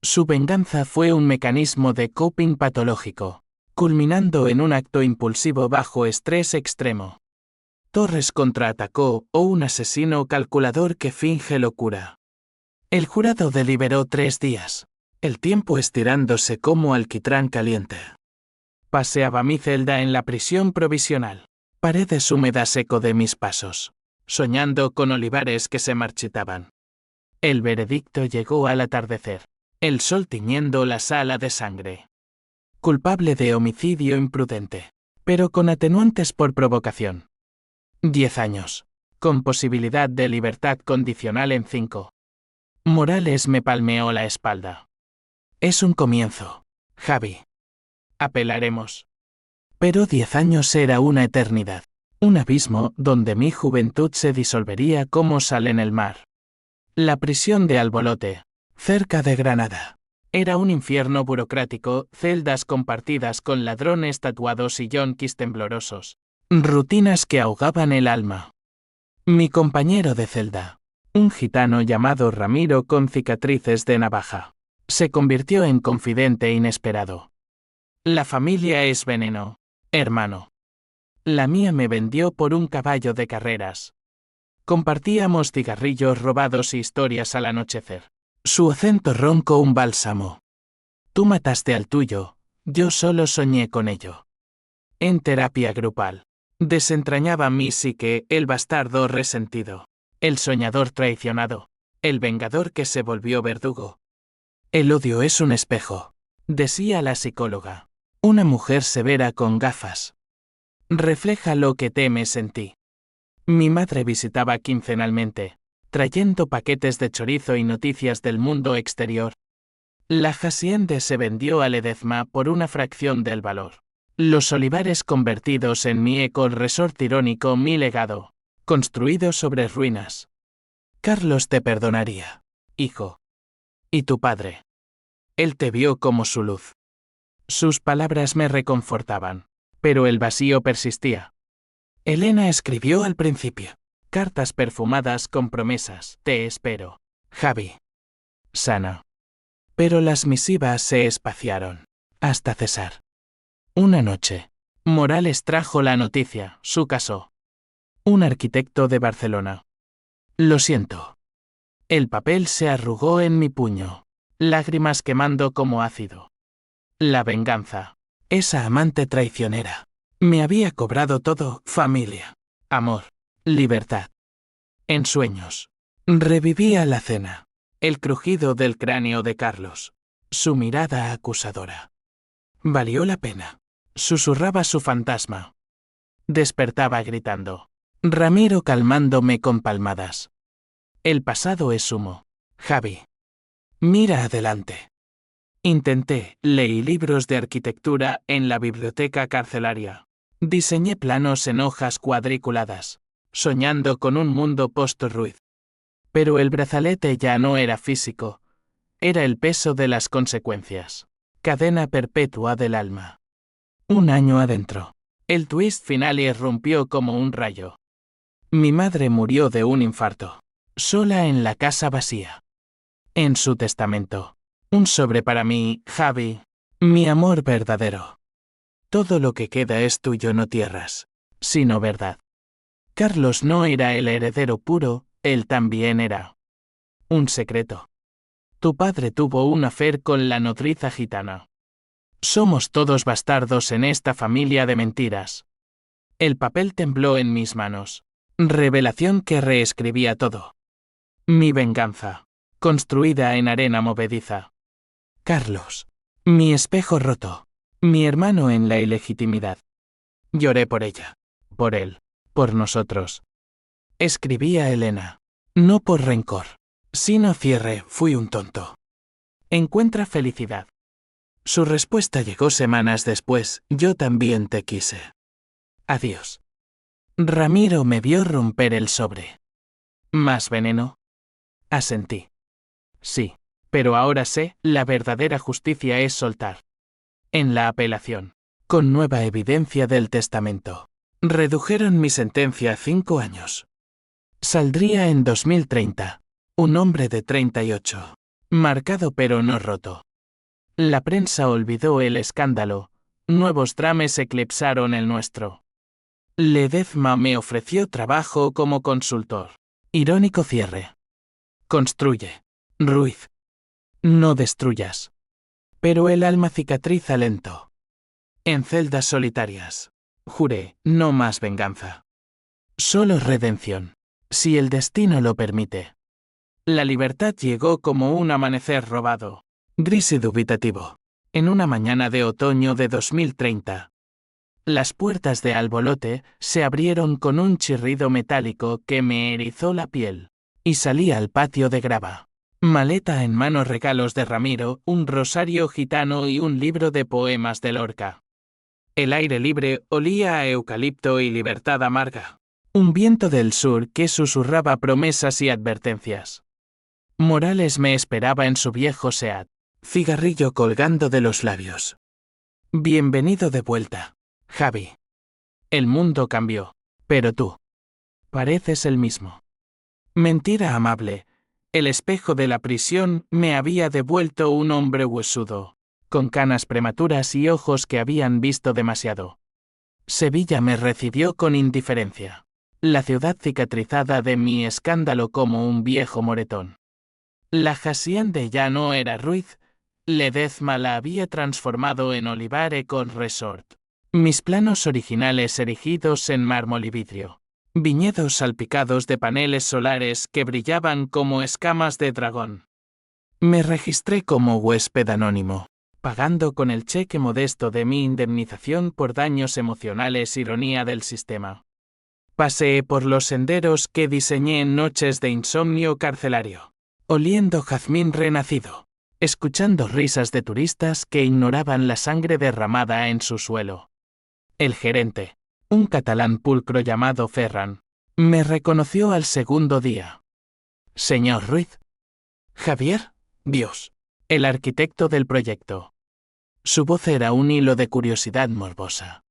Su venganza fue un mecanismo de coping patológico, culminando en un acto impulsivo bajo estrés extremo. Torres contraatacó, o un asesino calculador que finge locura. El jurado deliberó 3 días. el tiempo estirándose como alquitrán caliente. Paseaba mi celda en la prisión provisional. Paredes húmedas eco de mis pasos, soñando con olivares que se marchitaban. El veredicto llegó al atardecer, el sol tiñendo la sala de sangre. Culpable de homicidio imprudente, pero con atenuantes por provocación. 10 años, con posibilidad de libertad condicional en 5. Morales me palmeó la espalda. Es un comienzo, Javi. Apelaremos. Pero 10 años era una eternidad. Un abismo donde mi juventud se disolvería como sal en el mar. La prisión de Albolote, cerca de Granada. Era un infierno burocrático, celdas compartidas con ladrones tatuados y yonquis temblorosos. Rutinas que ahogaban el alma. Mi compañero de celda, un gitano llamado Ramiro con cicatrices de navaja, se convirtió en confidente inesperado. La familia es veneno, hermano. La mía me vendió por un caballo de carreras. Compartíamos cigarrillos robados y historias al anochecer. Su acento ronco un bálsamo. Tú mataste al tuyo, yo solo soñé con ello. En terapia grupal. Desentrañaba mi psique el bastardo resentido, el soñador traicionado, el vengador que se volvió verdugo. El odio es un espejo, decía la psicóloga. Una mujer severa con gafas. Refleja lo que temes en ti. Mi madre visitaba quincenalmente, trayendo paquetes de chorizo y noticias del mundo exterior. La hacienda se vendió a Ledezma por una fracción del valor. Los olivares convertidos en mi eco resort irónico mi legado, construido sobre ruinas. Carlos te perdonaría, hijo. ¿Y tu padre? Él te vio como su luz. Sus palabras me reconfortaban, pero el vacío persistía. Elena escribió al principio. Cartas perfumadas con promesas. Te espero, Javi. Sana. Pero las misivas se espaciaron, hasta cesar. Una noche, Morales trajo la noticia, su casó. Un arquitecto de Barcelona. Lo siento. El papel se arrugó en mi puño, lágrimas quemando como ácido. La venganza. Esa amante traicionera. Me había cobrado todo, familia, amor, libertad. En sueños. Revivía la cena. El crujido del cráneo de Carlos. Su mirada acusadora. Valió la pena. Susurraba su fantasma. Despertaba gritando. Ramiro calmándome con palmadas. El pasado es humo, Javi. Mira adelante. Leí libros de arquitectura en la biblioteca carcelaria. Diseñé planos en hojas cuadriculadas, soñando con un mundo post-Ruiz. Pero el brazalete ya no era físico, era el peso de las consecuencias. Cadena perpetua del alma. Un año adentro. El twist final irrumpió como un rayo. Mi madre murió de un infarto, sola en la casa vacía. En su testamento. Un sobre para mí, Javi, mi amor verdadero. Todo lo que queda es tuyo, no tierras, sino verdad. Carlos no era el heredero puro, él también era un secreto. Tu padre tuvo un affair con la nodriza gitana. Somos todos bastardos en esta familia de mentiras. El papel tembló en mis manos. Revelación que reescribía todo. Mi venganza, construida en arena movediza. Carlos, mi espejo roto, mi hermano en la ilegitimidad. Lloré por ella, por él, por nosotros. Escribía Elena, no por rencor, sino cierre, fui un tonto. Encuentra felicidad. Su respuesta llegó semanas después, yo también te quise. Adiós. Ramiro me vio romper el sobre. ¿Más veneno? Asentí. Sí. Pero ahora sé, la verdadera justicia es soltar. En la apelación, con nueva evidencia del testamento, redujeron mi sentencia a 5 años. Saldría en 2030, un hombre de 38, marcado pero no roto. La prensa olvidó el escándalo, nuevos dramas eclipsaron el nuestro. Ledezma me ofreció trabajo como consultor. Irónico cierre. Construye. Ruiz. No destruyas. Pero el alma cicatriza lento. En celdas solitarias. Juré, no más venganza. Solo redención. Si el destino lo permite. La libertad llegó como un amanecer robado. Gris y dubitativo. En una mañana de otoño de 2030. Las puertas de Albolote se abrieron con un chirrido metálico que me erizó la piel. Y salí al patio de grava. Maleta en mano, regalos de Ramiro, un rosario gitano y un libro de poemas de Lorca. El aire libre olía a eucalipto y libertad amarga. Un viento del sur que susurraba promesas y advertencias. Morales me esperaba en su viejo Seat, cigarrillo colgando de los labios. Bienvenido de vuelta, Javi. El mundo cambió, pero tú pareces el mismo. Mentira amable. El espejo de la prisión me había devuelto un hombre huesudo, con canas prematuras y ojos que habían visto demasiado. Sevilla me recibió con indiferencia. La ciudad cicatrizada de mi escándalo como un viejo moretón. La hacienda ya no era Ruiz, Ledezma la había transformado en Olivar Econ Resort. Mis planos originales erigidos en mármol y vidrio. Viñedos salpicados de paneles solares que brillaban como escamas de dragón. Me registré como huésped anónimo, pagando con el cheque modesto de mi indemnización por daños emocionales, ironía del sistema. Paseé por los senderos que diseñé en noches de insomnio carcelario, oliendo jazmín renacido, escuchando risas de turistas que ignoraban la sangre derramada en su suelo. El gerente, un catalán pulcro llamado Ferran, me reconoció al segundo día. Señor Ruiz. Javier, Dios, el arquitecto del proyecto. Su voz era un hilo de curiosidad morbosa.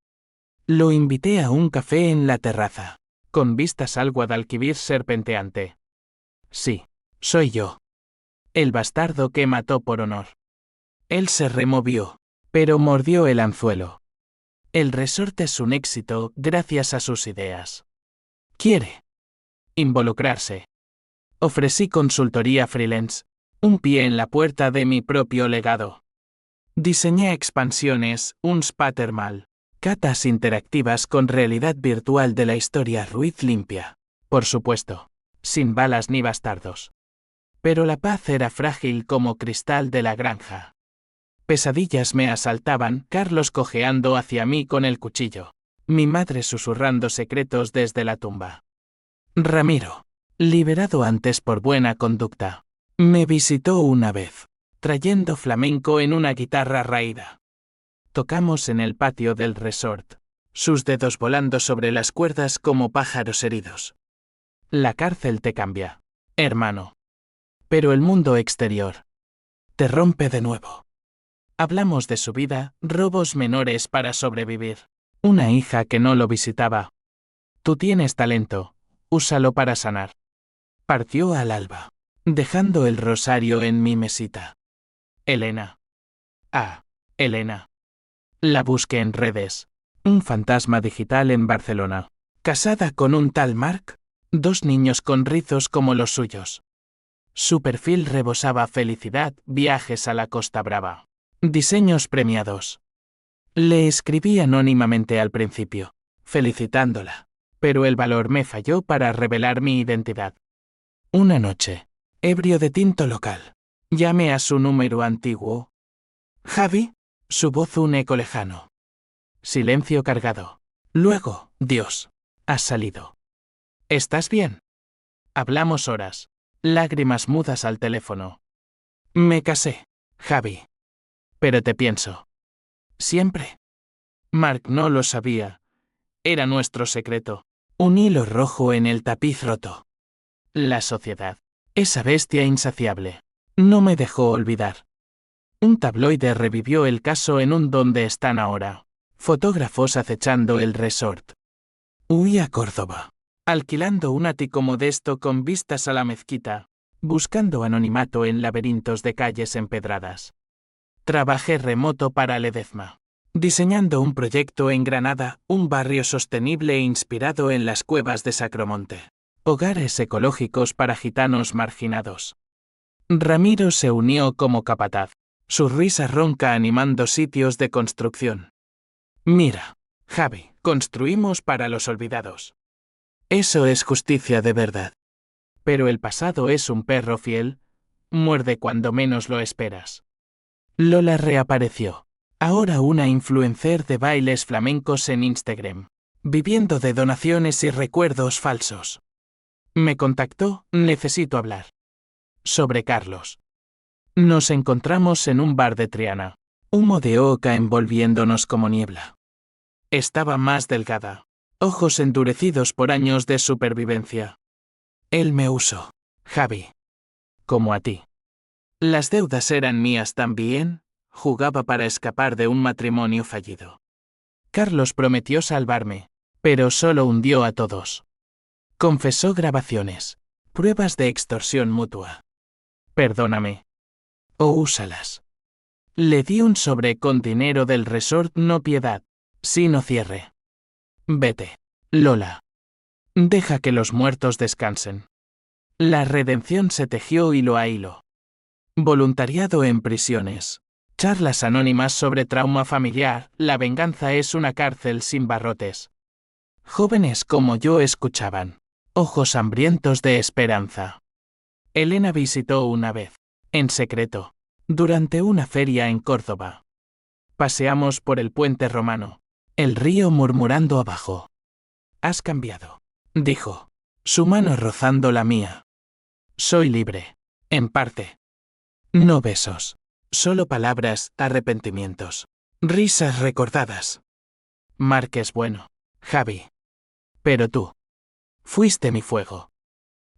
Lo invité a un café en la terraza, con vistas al Guadalquivir serpenteante. Sí, soy yo. El bastardo que mató por honor. Él se removió, pero mordió el anzuelo. El resort es un éxito gracias a sus ideas. Quiere involucrarse. Ofrecí consultoría freelance, un pie en la puerta de mi propio legado. Diseñé expansiones, un spa termal, catas interactivas con realidad virtual de la historia Ruiz limpia, por supuesto, sin balas ni bastardos. Pero la paz era frágil como cristal de la granja. Pesadillas me asaltaban, Carlos cojeando hacia mí con el cuchillo, mi madre susurrando secretos desde la tumba. Ramiro, liberado antes por buena conducta, me visitó una vez, trayendo flamenco en una guitarra raída. Tocamos en el patio del resort, sus dedos volando sobre las cuerdas como pájaros heridos. La cárcel te cambia, hermano. Pero el mundo exterior te rompe de nuevo. Hablamos de su vida, robos menores para sobrevivir. Una hija que no lo visitaba. Tú tienes talento, úsalo para sanar. Partió al alba, dejando el rosario en mi mesita. Elena. Ah, Elena. La busqué en redes. Un fantasma digital en Barcelona. Casada con un tal Marc, 2 niños con rizos como los suyos. Su perfil rebosaba felicidad, viajes a la Costa Brava. Diseños premiados. Le escribí anónimamente al principio, felicitándola, pero el valor me falló para revelar mi identidad. Una noche, ebrio de tinto local, llamé a su número antiguo. Javi, su voz un eco lejano. Silencio cargado. Luego, Dios, has salido. ¿Estás bien? Hablamos horas, lágrimas mudas al teléfono. Me casé, Javi. Pero te pienso. Siempre. Marc no lo sabía. Era nuestro secreto. Un hilo rojo en el tapiz roto. La sociedad, esa bestia insaciable, no me dejó olvidar. Un tabloide revivió el caso en un Donde están ahora. Fotógrafos acechando el resort. Huí a Córdoba, alquilando un ático modesto con vistas a la mezquita, buscando anonimato en laberintos de calles empedradas. Trabajé remoto para Ledezma, diseñando un proyecto en Granada, un barrio sostenible e inspirado en las cuevas de Sacromonte. Hogares ecológicos para gitanos marginados. Ramiro se unió como capataz, su risa ronca animando sitios de construcción. Mira, Javi, construimos para los olvidados. Eso es justicia de verdad. Pero el pasado es un perro fiel, muerde cuando menos lo esperas. Lola reapareció, ahora una influencer de bailes flamencos en Instagram, viviendo de donaciones y recuerdos falsos. Me contactó, necesito hablar. Sobre Carlos. Nos encontramos en un bar de Triana, humo de oca envolviéndonos como niebla. Estaba más delgada, ojos endurecidos por años de supervivencia. Él me usó, Javi. Como a ti. Las deudas eran mías también, jugaba para escapar de un matrimonio fallido. Carlos prometió salvarme, pero solo hundió a todos. Confesó grabaciones, pruebas de extorsión mutua. Perdóname. O úsalas. Le di un sobre con dinero del resort No Piedad, sino cierre. Vete, Lola. Deja que los muertos descansen. La redención se tejió hilo a hilo. Voluntariado en prisiones. Charlas anónimas sobre trauma familiar, la venganza es una cárcel sin barrotes. Jóvenes como yo escuchaban, ojos hambrientos de esperanza. Elena visitó una vez, en secreto, durante una feria en Córdoba. Paseamos por el puente romano, el río murmurando abajo. Has cambiado, dijo, su mano rozando la mía. Soy libre, en parte. No besos, solo palabras, arrepentimientos, risas recordadas. Mark es bueno, Javi. Pero tú. Fuiste mi fuego.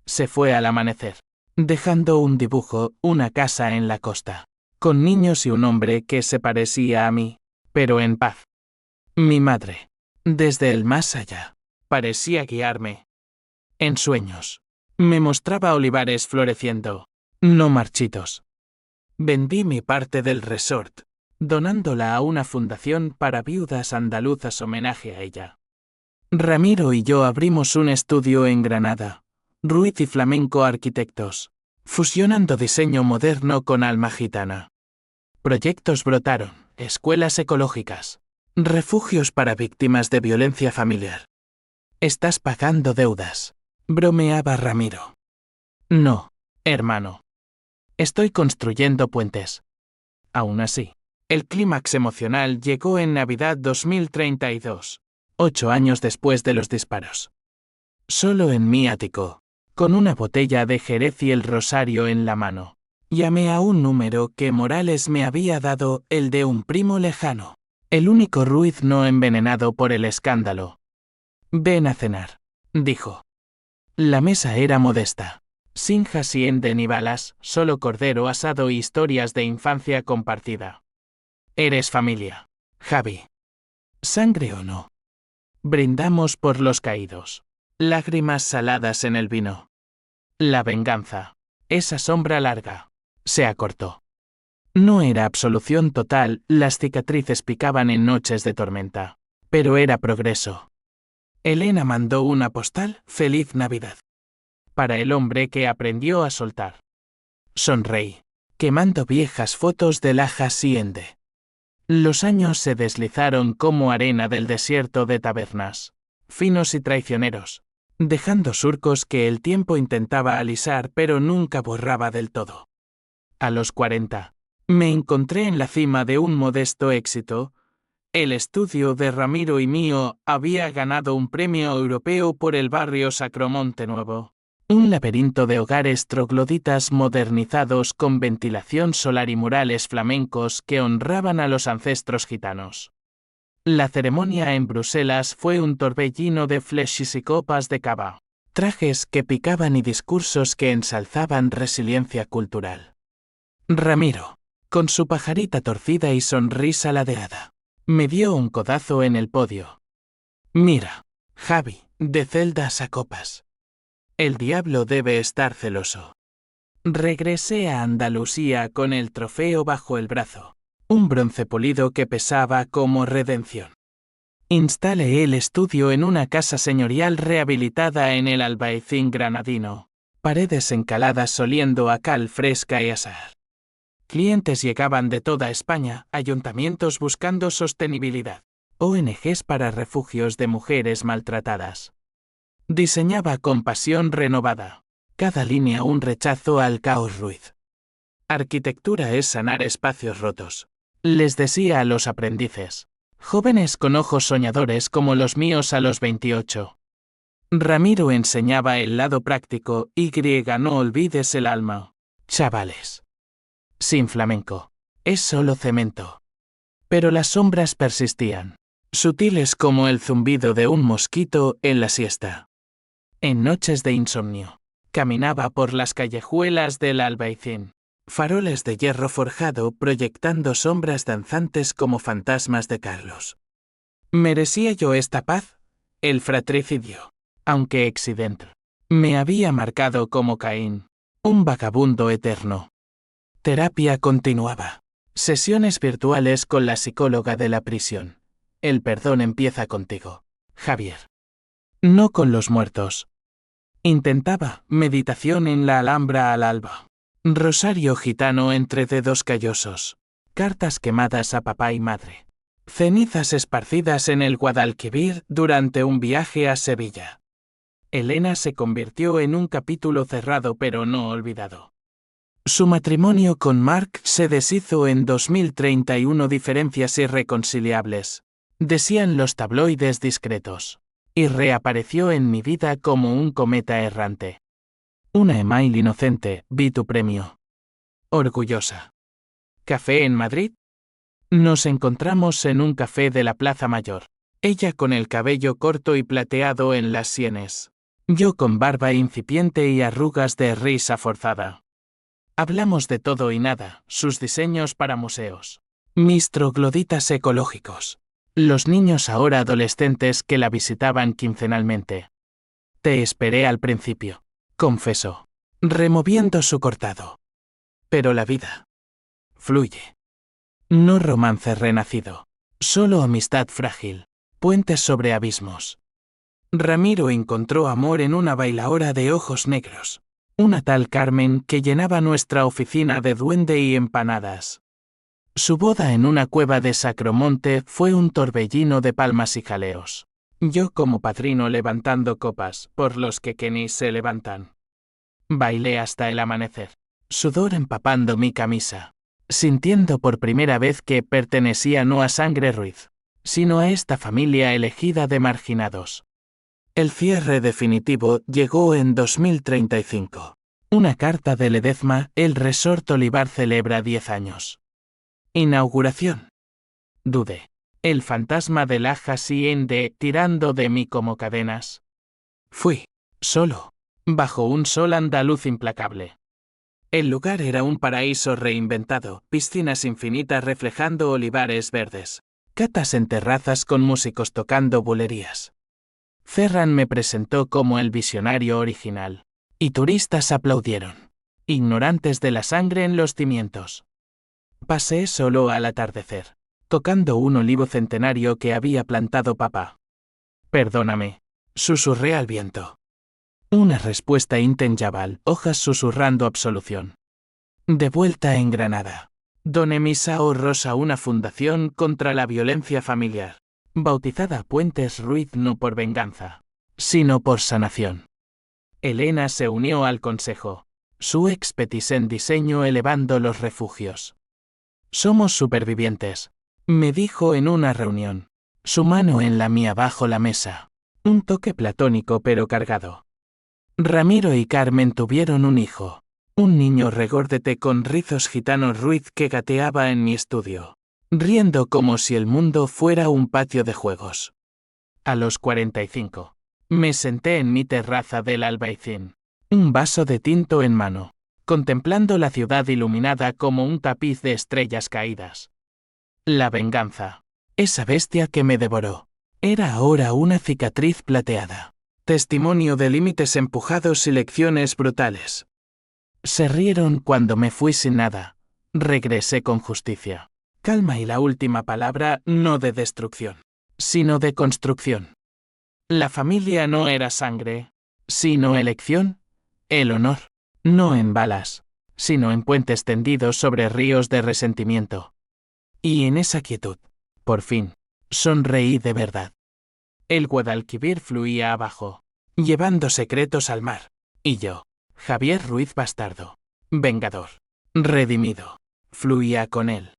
Se fue al amanecer, dejando un dibujo, una casa en la costa, con niños y un hombre que se parecía a mí, pero en paz. Mi madre, desde el más allá, parecía guiarme. En sueños. Me mostraba olivares floreciendo, no marchitos. Vendí mi parte del resort, donándola a una fundación para viudas andaluzas homenaje a ella. Ramiro y yo abrimos un estudio en Granada, Ruiz y Flamenco Arquitectos, fusionando diseño moderno con alma gitana. Proyectos brotaron, escuelas ecológicas, refugios para víctimas de violencia familiar. Estás pagando deudas, bromeaba Ramiro. No, hermano. Estoy construyendo puentes. Aún así, el clímax emocional llegó en Navidad 2032, 8 años después de los disparos. Solo en mi ático, con una botella de Jerez y el rosario en la mano, llamé a un número que Morales me había dado, el de un primo lejano, el único Ruiz no envenenado por el escándalo. Ven a cenar, dijo. La mesa era modesta. Sin hacienda ni balas, solo cordero asado y historias de infancia compartida. Eres familia, Javi. ¿Sangre o no? Brindamos por los caídos. Lágrimas saladas en el vino. La venganza, esa sombra larga, se acortó. No era absolución total, las cicatrices picaban en noches de tormenta, pero era progreso. Elena mandó una postal, Feliz Navidad. Para el hombre que aprendió a soltar. Sonreí, quemando viejas fotos de la hacienda. Los años se deslizaron como arena del desierto de tabernas, finos y traicioneros, dejando surcos que el tiempo intentaba alisar pero nunca borraba del todo. A los 40, me encontré en la cima de un modesto éxito. El estudio de Ramiro y mío había ganado un premio europeo por el barrio Sacromonte Nuevo. Un laberinto de hogares trogloditas modernizados con ventilación solar y murales flamencos que honraban a los ancestros gitanos. La ceremonia en Bruselas fue un torbellino de fleches y copas de cava, trajes que picaban y discursos que ensalzaban resiliencia cultural. Ramiro, con su pajarita torcida y sonrisa ladeada, me dio un codazo en el podio. Mira, Javi, de celdas a copas. El diablo debe estar celoso. Regresé a Andalucía con el trofeo bajo el brazo, un bronce polido que pesaba como redención. Instalé el estudio en una casa señorial rehabilitada en el Albaicín granadino, Paredes encaladas oliendo a cal fresca y asar. Clientes llegaban de toda España, ayuntamientos buscando sostenibilidad, ONGs para refugios de mujeres maltratadas. Diseñaba con pasión renovada. Cada línea un rechazo al caos Ruiz. Arquitectura es sanar espacios rotos. Les decía a los aprendices. Jóvenes con ojos soñadores como los míos a los 28. Ramiro enseñaba el lado práctico, no olvides el alma. Chavales. Sin flamenco. Es solo cemento. Pero las sombras persistían. Sutiles como el zumbido de un mosquito en la siesta. En noches de insomnio. Caminaba por las callejuelas del Albaicín. Faroles de hierro forjado proyectando sombras danzantes como fantasmas de Carlos. ¿Merecía yo esta paz? El fratricidio, aunque accidente, me había marcado como Caín, un vagabundo eterno. Terapia continuaba. Sesiones virtuales con la psicóloga de la prisión. El perdón empieza contigo, Javier. No con los muertos. Intentaba meditación en la Alhambra al alba. Rosario gitano entre dedos callosos. Cartas quemadas a papá y madre. Cenizas esparcidas en el Guadalquivir durante un viaje a Sevilla. Elena se convirtió en un capítulo cerrado pero no olvidado. Su matrimonio con Mark se deshizo en 2031, diferencias irreconciliables, decían los tabloides discretos, y reapareció en mi vida como un cometa errante. Una email inocente, vi tu premio. Orgullosa. ¿Café en Madrid? Nos encontramos en un café de la Plaza Mayor. Ella con el cabello corto y plateado en las sienes. Yo con barba incipiente y arrugas de risa forzada. Hablamos de todo y nada, sus diseños para museos. Mis trogloditas ecológicos. Los niños ahora adolescentes que la visitaban quincenalmente. Te esperé al principio, confesó, removiendo su cortado. Pero la vida fluye. No romance renacido. Solo amistad frágil. Puentes sobre abismos. Ramiro encontró amor en una bailaora de ojos negros. Una tal Carmen que llenaba nuestra oficina de duende y empanadas. Su boda en una cueva de Sacromonte fue un torbellino de palmas y jaleos. Yo como padrino levantando copas por los que ni se levantan. Bailé hasta el amanecer. Sudor empapando mi camisa. Sintiendo por primera vez que pertenecía no a Sangre Ruiz, sino a esta familia elegida de marginados. El cierre definitivo llegó en 2035. Una carta de Ledezma, el Resort Olivar celebra 10 años. Inauguración. Dudé. El fantasma del Aja-Sien-de tirando de mí como cadenas. Fui, solo, bajo un sol andaluz implacable. El lugar era un paraíso reinventado, piscinas infinitas reflejando olivares verdes, catas en terrazas con músicos tocando bulerías. Ferran me presentó como el visionario original, y turistas aplaudieron, ignorantes de la sangre en los cimientos. Pasé solo al atardecer, tocando un olivo centenario que había plantado papá. Perdóname, susurré al viento. Una respuesta intangible, hojas susurrando absolución. De vuelta en Granada. Doné mis ahorros a una fundación contra la violencia familiar, bautizada Puentes Ruiz no por venganza, sino por sanación. Elena se unió al consejo, su expertise en diseño elevando los refugios. Somos supervivientes, me dijo en una reunión, su mano en la mía bajo la mesa, un toque platónico pero cargado. Ramiro y Carmen tuvieron un hijo, un niño regordete con rizos gitanos Ruiz que gateaba en mi estudio, riendo como si el mundo fuera un patio de juegos. A los 45, me senté en mi terraza del Albaicín, un vaso de tinto en mano, contemplando la ciudad iluminada como un tapiz de estrellas caídas. La venganza, esa bestia que me devoró, era ahora una cicatriz plateada. Testimonio de límites empujados y lecciones brutales. Se rieron cuando me fui sin nada. Regresé con justicia. Calma y la última palabra no de destrucción, sino de construcción. La familia no era sangre, sino elección, El honor, no en balas, sino en puentes tendidos sobre ríos de resentimiento. Y en esa quietud, por fin, sonreí de verdad. El Guadalquivir fluía abajo, llevando secretos al mar, y yo, Javier Ruiz Bastardo, vengador, redimido, fluía con él.